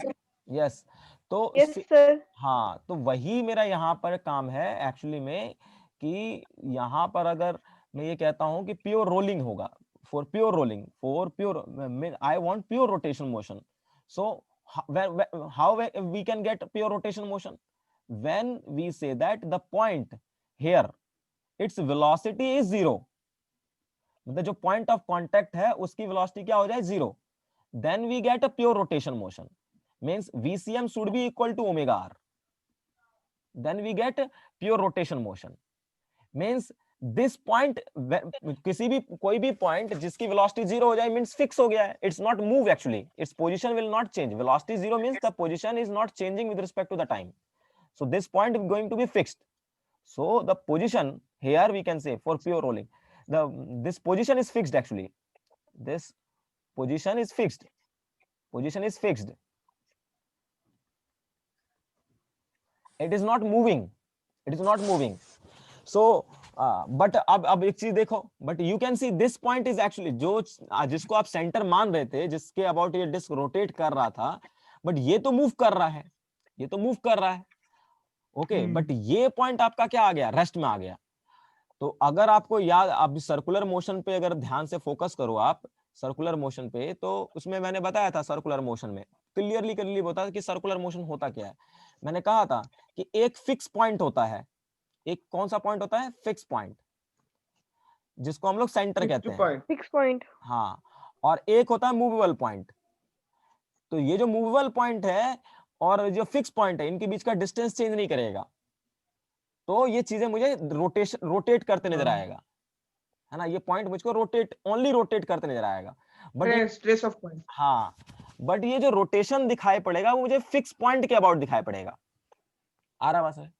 यस, तो Yes, sir. हाँ, तो वही मेरा यहाँ पर काम है एक्चुअली में, कि यहाँ पर अगर मैं ये कहता हूं कि प्योर रोलिंग होगा, for pure rolling, for pure, I want pure rotation motion, so how we can get pure rotation motion? when we say that the point here its velocity is zero, मतलब जो point of contact है उसकी velocity क्या हो जाए? Zero, then we get a pure rotation motion, means vcm should be equal to omega r, then we get pure rotation motion, means this point, किसी भी कोई भी पॉइंट जिसकी वेलोसिटी जीरो हो जाए मींस फिक्स हो गया है, it's not move, actually its position will not change, velocity zero means the position is not changing with respect to the time, so this point is going to be fixed, so the position here we can say for pure rolling, this position is fixed, actually this position is fixed, position is fixed, it is not moving, it is not moving, so but अब एक चीज देखो, but you can see this point is actually जो जिसको आप centre मान रहे थे, जिसके अबाउट ये डिस्क रोटेट कर रहा था, बट ये तो मूव कर रहा है, ये तो मूव कर रहा है। ओके, बट ये पॉइंट आपका क्या आ गया, रेस्ट में आ गया। तो अगर आपको याद, आप सर्कुलर मोशन पे अगर ध्यान से फोकस करो आप सर्कुलर मोशन पे, तो उसमें मैंने बताया था सर्कुलर मोशन में क्लियरली बताया कि सर्कुलर मोशन होता क्या है। मैंने कहा था कि एक फिक्स पॉइंट होता है, एक कौन सा पॉइंट होता है, फिक्स पॉइंट, जिसको हम लोग सेंटर कहते हैं। पॉइंट। Fix point. हाँ, और एक होता है मूवेबल पॉइंट। तो ये जो मूवेबल पॉइंट है और जो फिक्स पॉइंट है, इनके बीच का डिस्टेंस चेंज नहीं करेगा, तो ये चीजें मुझे रोटेट करते नजर आएगा, है ना। ये पॉइंट मुझको ओनली रोटेट करते नजर आएगा। बट ये ट्रेस ऑफ पॉइंट। हाँ, बट ये जो रोटेशन दिखाई पड़ेगा वो मुझे फिक्स पॉइंट के अबाउट दिखाई पड़ेगा। आ रहा बात है?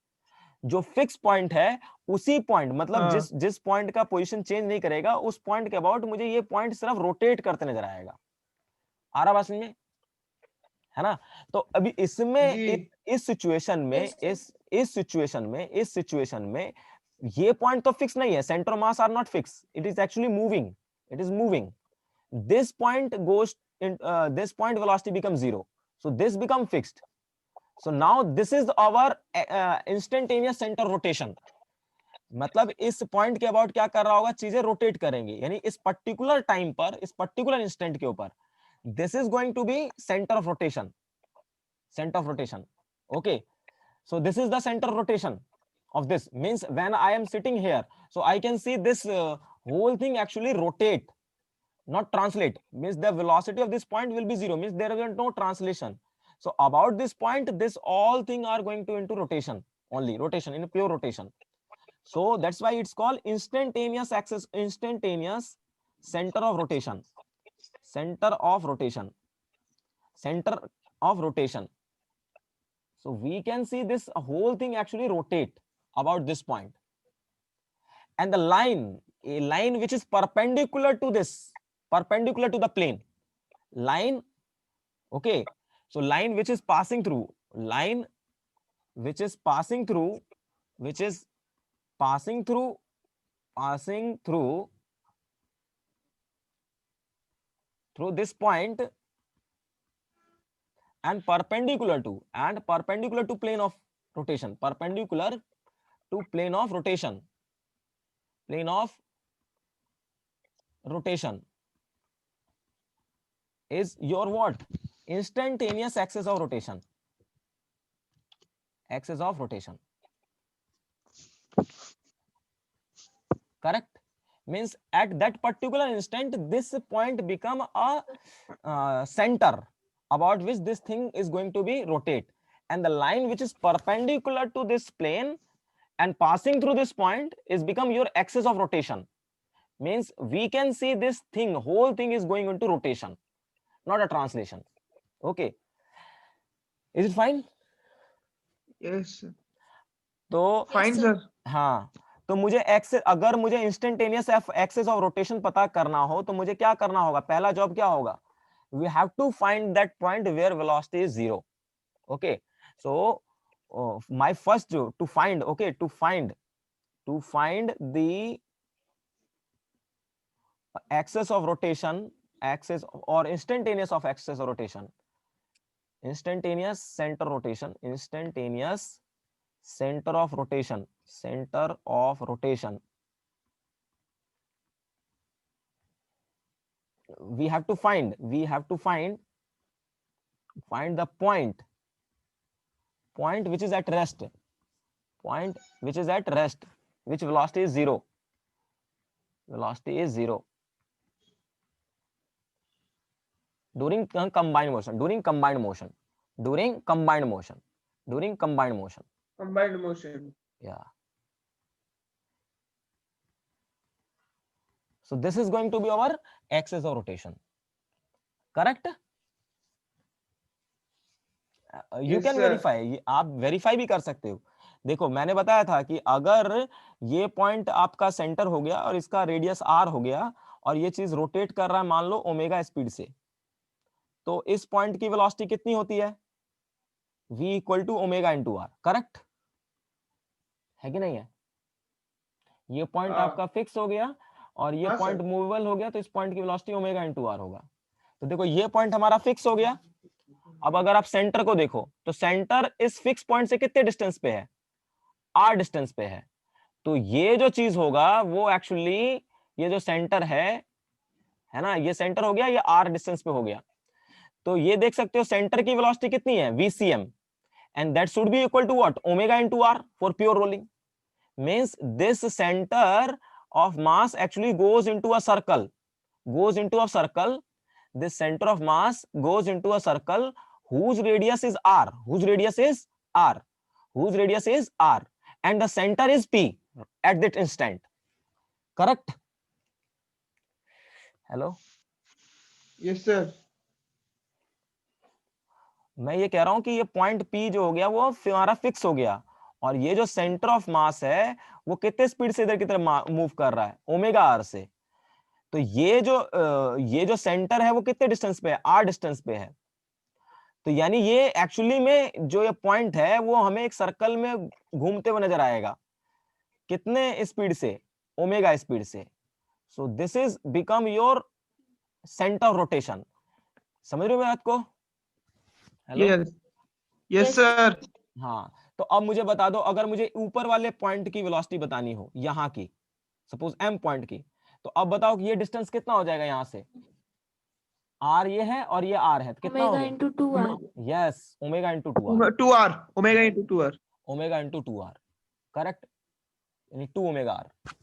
जो फिक्स पॉइंट है उसी पॉइंट, मतलब जिस पॉइंट का पोजीशन चेंज नहीं करेगा, उस पॉइंट के अबाउट मुझे ये पॉइंट सिर्फ रोटेट करते नजर आएगा। आ रहा बात समझ में, है ना। तो अभी इसमें इस सिचुएशन में इस सिचुएशन में ये पॉइंट तो फिक्स नहीं है, centre mass are not fix, it is actually moving, it is moving. this point goes in this point velocity becomes 0, so this become fixed. So now this is our instantaneous center rotation, मतलब इस point के about क्या कर रहा होगा, चीजें rotate करेंगी, यानी इस पर्टिकुलर टाइम पर, इस पर्टिकुलर इंस्टेंट के ऊपर this is going to be centre of rotation, centre of rotation. Okay, so this is the center rotation of this, means when I am sitting here, so I can see this whole thing actually rotate, not translate, means the velocity of this point will be 0, means there is no translation. So about this point, this all thing are going to into rotation, only rotation, in pure rotation. So that's why it's called instantaneous axis, instantaneous center of rotation, center of rotation, center of rotation. So we can see this whole thing actually rotate about this point. And the line, a line which is perpendicular to this, perpendicular to the plane, line, okay, so line which is passing through, line which is passing through, which is passing through this point and perpendicular to plane of rotation, perpendicular to plane of rotation, plane of rotation is your what, instantaneous axis of rotation, axis of rotation, correct. Means at that particular instant this point become a center about which this thing is going to be rotate, and the line which is perpendicular to this plane and passing through this point is become your axis of rotation. Means we can see this thing, whole thing is going into rotation, not a translation. Okay, is it fine? Yes sir. तो Fine sir. हाँ, तो मुझे access, अगर मुझे instantaneous access of rotation पता करना हो तो मुझे क्या करना होगा, पहला जॉब क्या होगा, we have to find that point where velocity is 0. Okay, so my first job to find, okay, to find the axis of rotation, axis or instantaneous of axis of rotation, instantaneous center rotation, instantaneous center of rotation, center of rotation, we have to find the point which is at rest, point which is at rest, which velocity is 0, velocity is 0 during combined motion, during combined motion, yeah. So this is going to be our axis of rotation, correct. You can verify, आप verify भी कर सकते हो। देखो मैंने बताया था कि अगर ये पॉइंट आपका सेंटर हो गया और इसका रेडियस r हो गया और ये चीज रोटेट कर रहा है मान लो ओमेगा स्पीड से, तो इस पॉइंट की वेलोसिटी कितनी होती है, v equal to omega into r, correct है कि नहीं है। ये पॉइंट हाँ। आपका फिक्स हो गया और ये हाँ, पॉइंट सर। मूवेबल हो गया, तो इस पॉइंट की वेलोसिटी ओमेगा इंटू आर होगा। तो देखो ये पॉइंट हमारा फिक्स हो गया। अब अगर आप सेंटर को देखो तो सेंटर इस फिक्स पॉइंट से कितने डिस्टेंस पे है, आर डिस्टेंस पे है। तो ये जो चीज होगा वो एक्चुअली ये जो सेंटर है ना, ये सेंटर हो गया, ये आर डिस्टेंस पे हो गया। तो ये देख सकते हो सेंटर की वेलोसिटी कितनी है, VCM, and that should be equal to what, omega into r for pure rolling. Means this center of mass actually goes into a circle, this center of mass goes into a circle whose radius is r, and the center is p at that instant. Correct? Hello? Yes sir. मैं ये कह रहा हूं कि ये point P जो हो गया वो हमारा फिक्स हो गया, और ये जो सेंटर ऑफ मास है वो कितने स्पीड से इधर की तरफ मूव कर रहा है, ओमेगा आर से। तो ये जो सेंटर है वो कितने डिस्टेंस पे है, आर डिस्टेंस पे है। तो यानी ये एक्चुअली में जो ये पॉइंट है वो हमें एक सर्कल में घूमते हुए नजर आएगा, कितने स्पीड से, ओमेगा स्पीड से। सो this is become your centre of rotation. समझ रहे हो बात को? हेलो? Yes, yes sir. हाँ, तो अब मुझे बता दो, अगर मुझे ऊपर वाले पॉइंट की वेलोसिटी बतानी हो, यहाँ की, सपोज M पॉइंट की, तो अब बताओ कि ये डिस्टेंस कितना हो जाएगा, यहाँ से R ये है और ये R है, तो कितना हो ओमेगा गया? Into 2r। Yes, omega into 2R, 2r, omega into 2r। Omega into 2R, correct, यानी 2 ओमेगा R।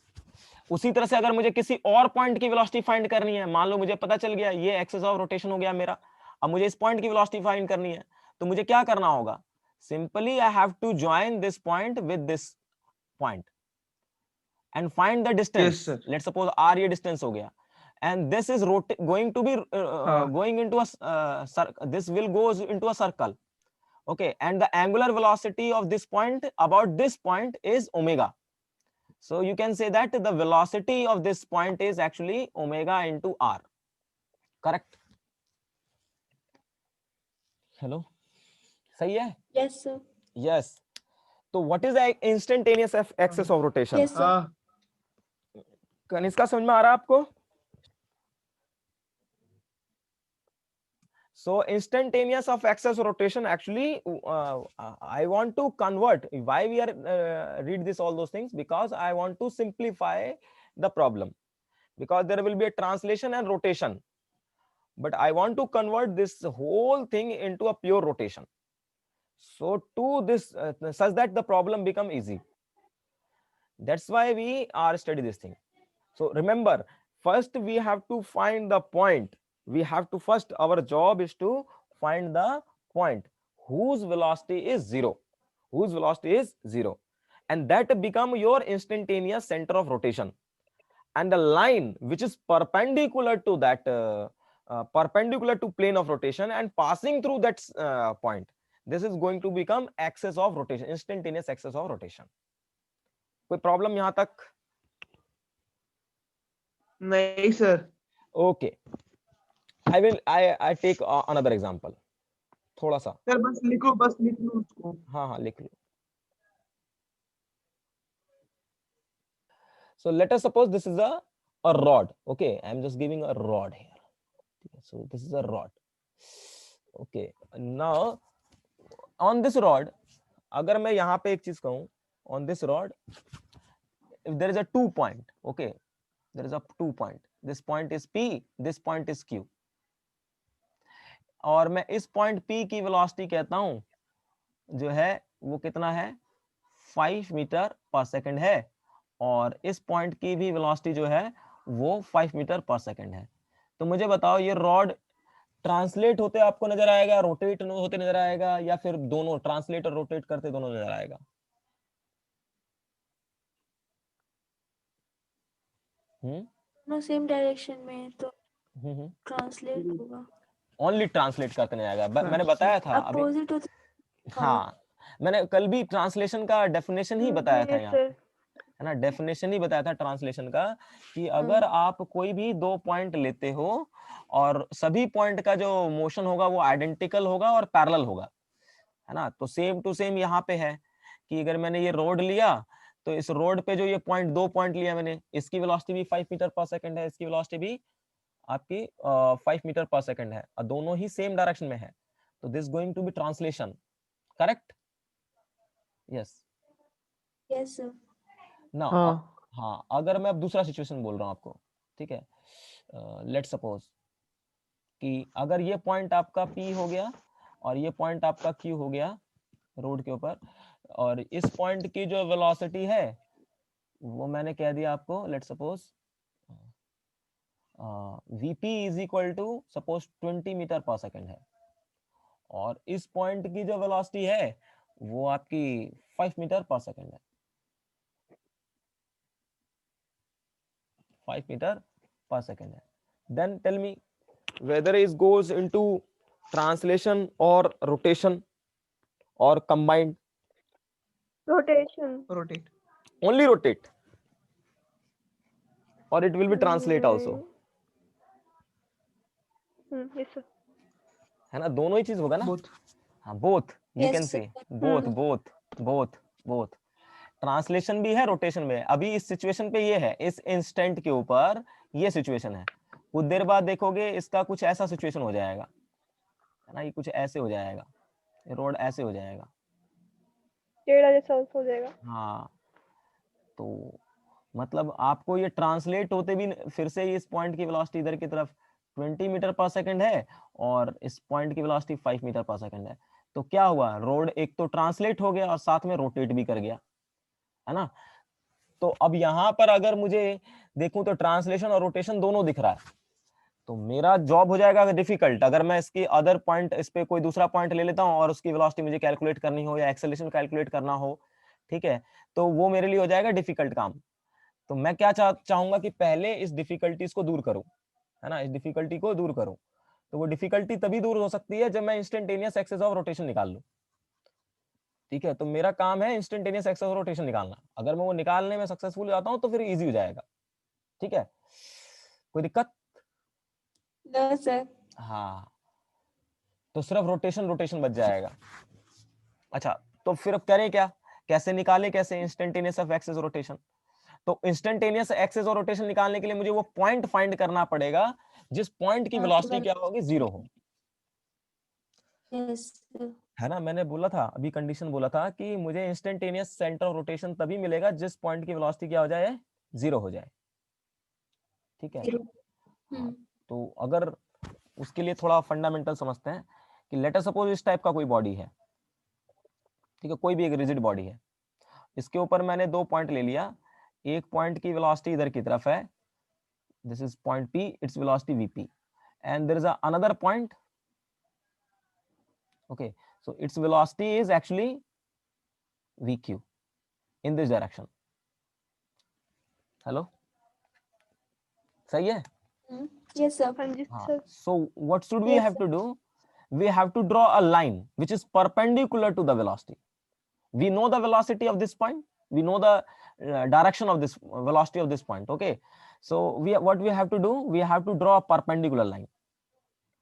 उसी तरह से अगर मुझे किसी और पॉइंट की वेलोसिटी फाइंड करनी है, मान लो मुझे पता चल गया ये एक्सिस ऑफ रोटेशन हो गया मेरा, अब मुझे इस पॉइंट की वेलोसिटी फाइंड करनी है, तो मुझे क्या करना होगा? Simply I have to join this point with this point and find the distance. Yes, sir. Let's suppose r ये distance हो गया, and this is going to be going into a this will goes into a circle, okay, and the angular velocity of this point about this point is omega. So you can say that the velocity of this point is actually omega into r. Correct? Hello? सही है? Yes sir. Yes. तो what is the instantaneous axis of rotation? Yes sir. हाँ, कनिष्का समझ में आ रहा है आपको? So instantaneous of axis rotation, actually I want to convert, why we are read this all those things, because I want to simplify the problem, because there will be a translation and rotation, but I want to convert this whole thing into a pure rotation, so to this such that the problem become easy. That's why we are study this thing. So remember, first we have to find the point. We have to first, our job is to find the point whose velocity is zero, and that become your instantaneous center of rotation. And the line which is perpendicular to that, perpendicular to plane of rotation and passing through that point, this is going to become axis of rotation, instantaneous axis of rotation. कोई problem यहां तक? नहीं sir. Okay, I take another example, थोड़ा सा। Sir बस लिख लो उसको। हाँ लिख लो। So let us suppose this is a rod. Okay, I am just giving a rod here. So this is a rod. Okay, now on this rod, अगर मैं यहाँ पे एक चीज कहूँ, on this rod, if there is a 2 point, okay, there is a 2 point. This point is P, this point is Q. और मैं इस पॉइंट P की वेलोसिटी कहता हूं जो है वो कितना है, 5 मीटर पर सेकंड है, और इस पॉइंट की भी वेलोसिटी जो है वो 5 मीटर पर सेकंड है। तो मुझे बताओ ये रॉड ट्रांसलेट होते आपको नजर आएगा, रोटेट होते नजर आएगा, या फिर दोनों ट्रांसलेट और रोटेट करते दोनों नजर आएगा? नो सेम डायरेक्शन में तो ट्रांसलेट होगा, ओनली ट्रांसलेट करते नहीं आएगा। मैंने बताया था अभी, अपोजिट होता। हाँ मैंने कल भी ट्रांसलेशन का डेफिनेशन ही बताया था यहाँ, सर है ना, डेफिनेशन ही बताया था ट्रांसलेशन का, कि अगर आप कोई भी 2 पॉइंट लेते हो और सभी पॉइंट का जो मोशन होगा वो आइडेंटिकल होगा और पैरेलल होगा, है ना, तो सेम टू सेम यहाँ पे है कि अगर मैंने ये रोड लिया तो इस रोड पे जो ये दो पॉइंट लिया मैंने, इसकी वेलोसिटी भी 5 मीटर पर सेकंड है, इसकी वेलोसिटी भी आपकी 5 मीटर पर सेकंड है, और दोनों ही सेम डायरेक्शन में है, तो this going to be translation, correct? Yes yes sir. ना। हाँ हाँ, अगर मैं अब दूसरा सिचुएशन बोल रहा हूँ आपको, ठीक है, लेट्स सपोज कि अगर ये पॉइंट आपका P हो गया और ये पॉइंट आपका Q हो गया रोड के ऊपर, और इस पॉइंट की जो वेलोसिटी है वो मैंने कह दिया आपको, let's suppose Vp is equal to suppose 20 metre per second है, और इस पॉइंट की जो वेलोसिटी है वो आपकी 5 मीटर पर सेकंड है, 5 मीटर पर सेकंड है। Then tell me whether it goes into translation or rotation or combined. Rotation. Rotate Only rotate, or it will be translate also, Yes sir. है ना? दोनों ही चीज होगा ना? बोथ हाँ, both you Yes, can sir. say both translation भी है, rotation भी है। अभी इस सिचुएशन पे ये है, इस इंस्टेंट के ऊपर ये सिचुएशन है, कुछ देर बाद देखोगे इसका कुछ ऐसा सिचुएशन हो जाएगा, है ना? ये कुछ ऐसे हो जाएगा, ये रोड ऐसे हो जाएगा, टेढ़ा जैसा हो जाएगा। हाँ। तो मतलब आपको ये ट्रांसलेट होते भी फिर से इस पॉइंट की वेलोसिटी इधर की तरफ 20 मीटर पर सेकंड है, और इस पॉइंट की वेलोसिटी 5 मीटर पर सेकंड है, तो क्या हुआ, रोड एक तो ट्रांसलेट हो गया और साथ में रोटेट भी कर गया, है ना? तो अब यहाँ पर अगर मुझे देखूं तो ट्रांसलेशन और रोटेशन दोनों दिख रहा है, तो मेरा जॉब हो जाएगा डिफिकल्ट। अगर मैं इसकी अदर पॉइंट, इस पे कोई दूसरा पॉइंट ले लेता हूँ और उसकी वेलोसिटी मुझे कैलकुलेट करनी हो या एक्सेलरेशन कैलकुलेट करना हो, ठीक है, तो वो मेरे लिए हो जाएगा डिफिकल्ट काम। तो मैं क्या चाहूंगा कि पहले इस डिफिकल्टीज को दूर करूं, है ना? इस डिफिकल्टी को दूर करूं, तो वो डिफिकल्टी तभी दूर हो सकती है जब मैं इंस्टेंटेनियस एक्सेस ऑफ रोटेशन निकाल लूं, ठीक है? तो मेरा काम है इंस्टेंटेनियस एक्सेस ऑफ रोटेशन निकालना। अगर मैं वो निकालने में सक्सेसफुल हो जाता हूं तो फिर इजी हो जाएगा, ठीक है? कोई दिक्कत? No, sir. हाँ, तो सिर्फ रोटेशन रोटेशन बच जाएगा। अच्छा, तो फिर अब करें क्या, कैसे निकालें, कैसे इंस्टेंटेनियस ऑफ एक्सेस रोटेशन? तो इंस्टेंटेनियस एक्सेस और रोटेशन निकालने के लिए मुझे वो पॉइंट फाइंड करना पड़ेगा जिस पॉइंट की वेलोसिटी क्या होगी, जीरो हो, Yes, sir. है ना? मैंने बोला था, अभी कंडीशन बोला था कि मुझे इंस्टेंटेनियस सेंटर ऑफ रोटेशन तभी मिलेगा जिस पॉइंट की वेलोसिटी क्या हो जाए, जीरो हो जाए, ठीक है? Zero. हाँ, तो अगर उसके लिए थोड़ा फंडामेंटल समझते हैं कि लेट अस सपोज इस टाइप का कोई बॉडी है, ठीक है, कोई भी एक रिजिड बॉडी है, इसके ऊपर मैंने दो पॉइंट ले लिया, एक पॉइंट की वेलोसिटी इधर की तरफ है, this is point P, its velocity Vp, and there is another point, okay, so its velocity is actually Vq in this direction. Hello, सही है? Yes, sir. हाँ जी हाँ, sir. so what should we Yes, have to do? We have to draw a line which is perpendicular to the velocity. We know the velocity of this point, we know the direction of this velocity of this point, okay, so what we have to do, we have to draw a perpendicular line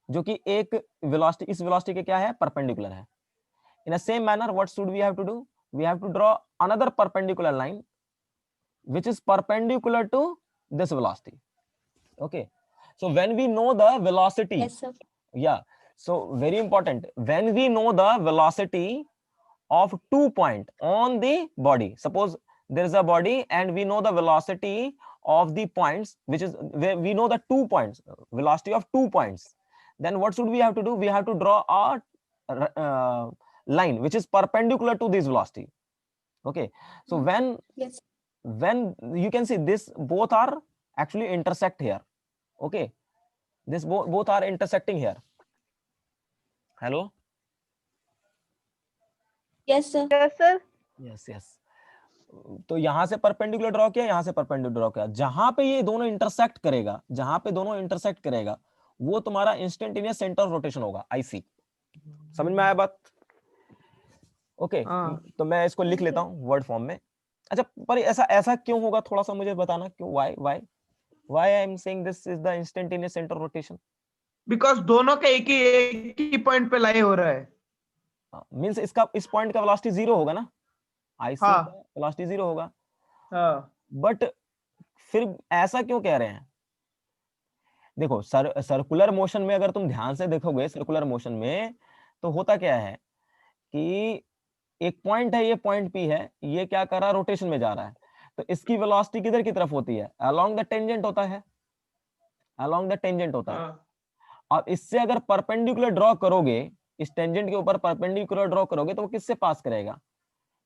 जो कि एक velocity, इस velocity के क्या है, perpendicular है। In a same manner, what should we have to do? We have to draw another perpendicular line which is perpendicular to this velocity, okay, so when we know the velocity, Yes, sir. yeah, so very important, when we know the velocity of 2 point on the body, suppose there is a body and we know the velocity of the points, which is where we know the 2 points, velocity of 2 points, then what should we have to do? We have to draw a line which is perpendicular to this velocity, okay, so Yes. when you can see this both are actually intersect here, okay, this both are intersecting here. Hello, Yes, sir. Yes sir. yes yes, तो यहां से perpendicular draw किया, यहां से perpendicular draw किया, जहां पे ये दोनों इंटरसेक्ट करेगा, जहां पे दोनों इंटरसेक्ट करेगा वो तुम्हारा इंस्टेंटेनियस सेंटर ऑफ रोटेशन होगा, आईसी। समझ में आया बात? ओके, तो मैं इसको लिख लेता हूं वर्ड फॉर्म में। अच्छा, पर ऐसा ऐसा क्यों होगा, थोड़ा सा मुझे बताना, क्यों, why I am saying this is the instantaneous centre of rotation? Because दोनों का एक ही पॉइंट पे लाई हो रहा है। मींस इसका, इस पॉइंट का वेलोसिटी जीरो होगा ना, आईसी हाँ। का वेलोसिटी जीरो होगा, हाँ बट फिर ऐसा क्यों कह रहे हैं? देखो सर्कुलर मोशन में अगर तुम ध्यान से देखोगे, सर्कुलर मोशन में तो होता क्या है कि एक पॉइंट है, ये पॉइंट पी है, ये क्या कर रहा है, रोटेशन में जा रहा है, तो इसकी वेलोसिटी किधर की तरफ होती है, अलोंग द टेंजेंट होता है, अलोंग द टेंजेंट होता है। हाँ अब इससे अगर परपेंडिकुलर ड्रॉ करोगे, इस टेंजेंट के ऊपर परपेंडिकुलर ड्रॉ करोगे तो वो किससे पास करेगा,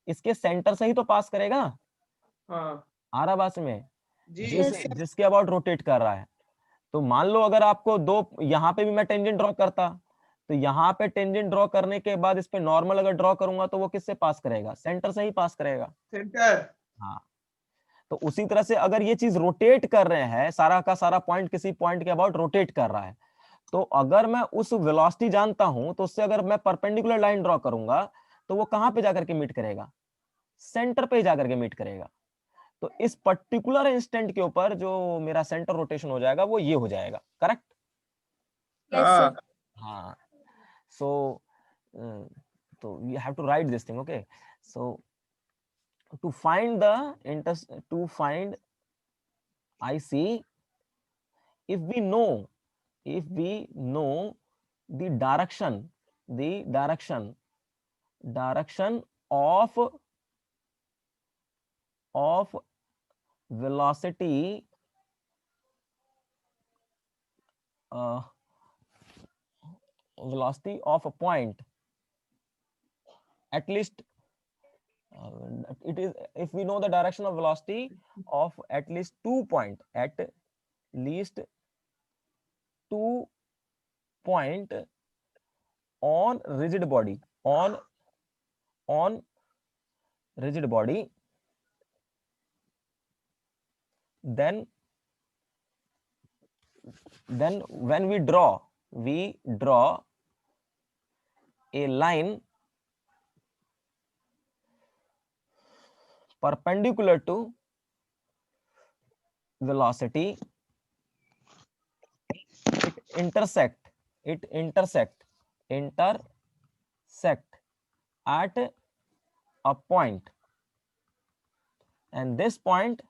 इसके सेंटर से ही तो पास करेगा। हाँ आ रहा बात में, जी जिसके अबाउट रोटेट कर रहा है। तो मान लो अगर आपको दो, यहाँ पे भी मैं टेंजेंट ड्रॉ करता, तो यहाँ पे टेंजेंट ड्रॉ करने के बाद इस पे नॉर्मल अगर ड्रॉ करूंगा तो वो किससे पास करेगा, सेंटर से ही पास करेगा। सेंटर। हाँ, तो उसी तरह से अगर ये चीज रोटेट कर रहे हैं, सारा का सारा पॉइंट किसी पॉइंट के अबाउट रोटेट कर रहा है, तो अगर मैं उस वेलोसिटी जानता हूं तो उससे अगर मैं परपेंडिकुलर लाइन ड्रॉ करूंगा तो वो कहां पे जाकर के मीट करेगा, सेंटर पे जाकर के मीट करेगा। तो इस पर्टिकुलर इंस्टेंट के ऊपर जो मेरा सेंटर रोटेशन हो जाएगा वो ये हो जाएगा, करेक्ट। Yes, sir. हाँ हाँ, so so you have to write this thing, okay? So to find I see, if we know the direction of velocity, velocity of a point, at least it is, if we know the direction of velocity of at least 2 point, at least 2 point on rigid body, on rigid body, then when we draw a line perpendicular to velocity, it intersect at a point, and this point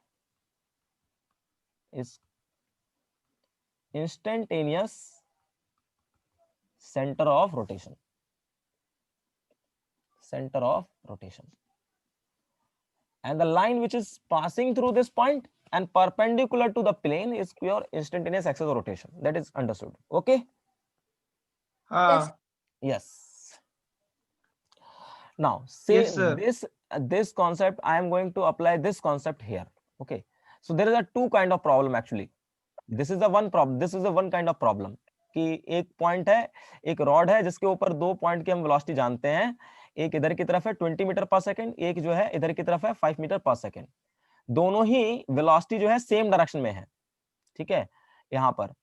is instantaneous center of rotation, and the line which is passing through this point and perpendicular to the plane is your instantaneous axis of rotation. That is understood, okay? हाँ Yes. Now say Yes, sir. this concept, I am going to apply this concept here, okay? So there is a two kind of problem actually. This is the one kind of problem कि एक point है, एक rod है जिसके ऊपर दो point की हम वेलोसिटी जानते हैं, एक इधर की तरफ है 20 मीटर पर सेकंड, एक जो है इधर की तरफ है 5 मीटर पर सेकंड। दोनों ही वेलोसिटी जो है सेम डायरेक्शन में है, ठीक है। यहाँ पर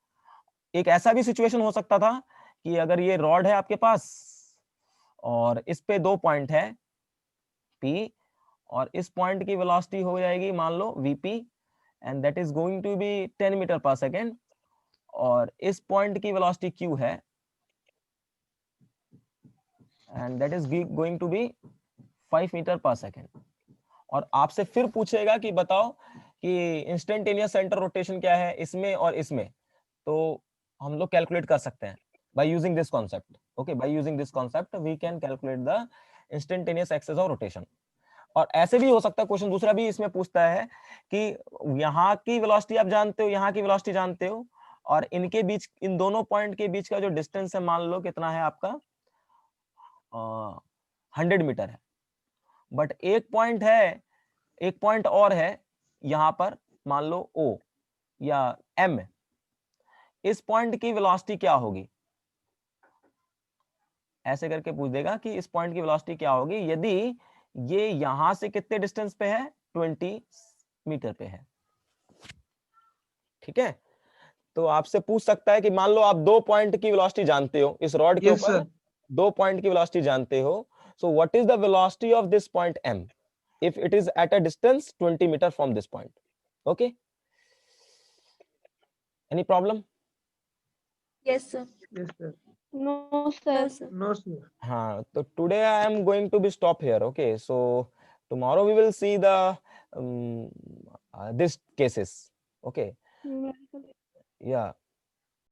एक ऐसा भी सिचुएशन हो सकता था कि अगर ये रॉड है आपके पास और इस पे दो पॉइंट है P, और इस पॉइंट की वेलोसिटी हो जाएगी मान लो Vp, and that is going to be 10 metre per second, और इस पॉइंट की वेलोसिटी Q है and that is going to be 5 metre per second. और आपसे फिर पूछेगा कि बताओ कि इंस्टेंटेनियस सेंटर रोटेशन क्या है इसमें और इसमें, तो हम लोग कैलकुलेट कर सकते हैं by using this concept, okay? By using this concept we can calculate the instantaneous axis of rotation. और ऐसे भी हो सकता है, क्वेश्चन दूसरा भी इसमें पूछता है कि यहाँ की वेलोसिटी आप जानते हो, यहाँ की वेलोसिटी जानते हो, और इनके बीच, इन दोनों पॉइंट के बीच का जो डिस्टेंस है मान लो कितना है आपका 100 मीटर है, बट एक पॉइंट और है यहाँ पर मान लो O या M, इस पॉइंट की वेलोसिटी क्या होगी, ऐसे करके पूछ देगा कि इस पॉइंट की वेलोसिटी क्या होगी यदि ये यहां से कितने डिस्टेंस पे है, 20 मीटर पे है, ठीक है। तो आपसे पूछ सकता है कि मान लो आप दो पॉइंट की वेलोसिटी जानते हो, इस रॉड के Yes, ऊपर sir. दो पॉइंट की वेलोसिटी जानते हो, so what is the velocity of this point M if it is at a distance 20 meter from this point, okay? Any problem? Yes, sir. Yes, sir. No, No, sir. sir. No, sir. हाँ, तो today I am going to be stop here, okay? So tomorrow we will see the this cases. Okay. numerical. Yeah.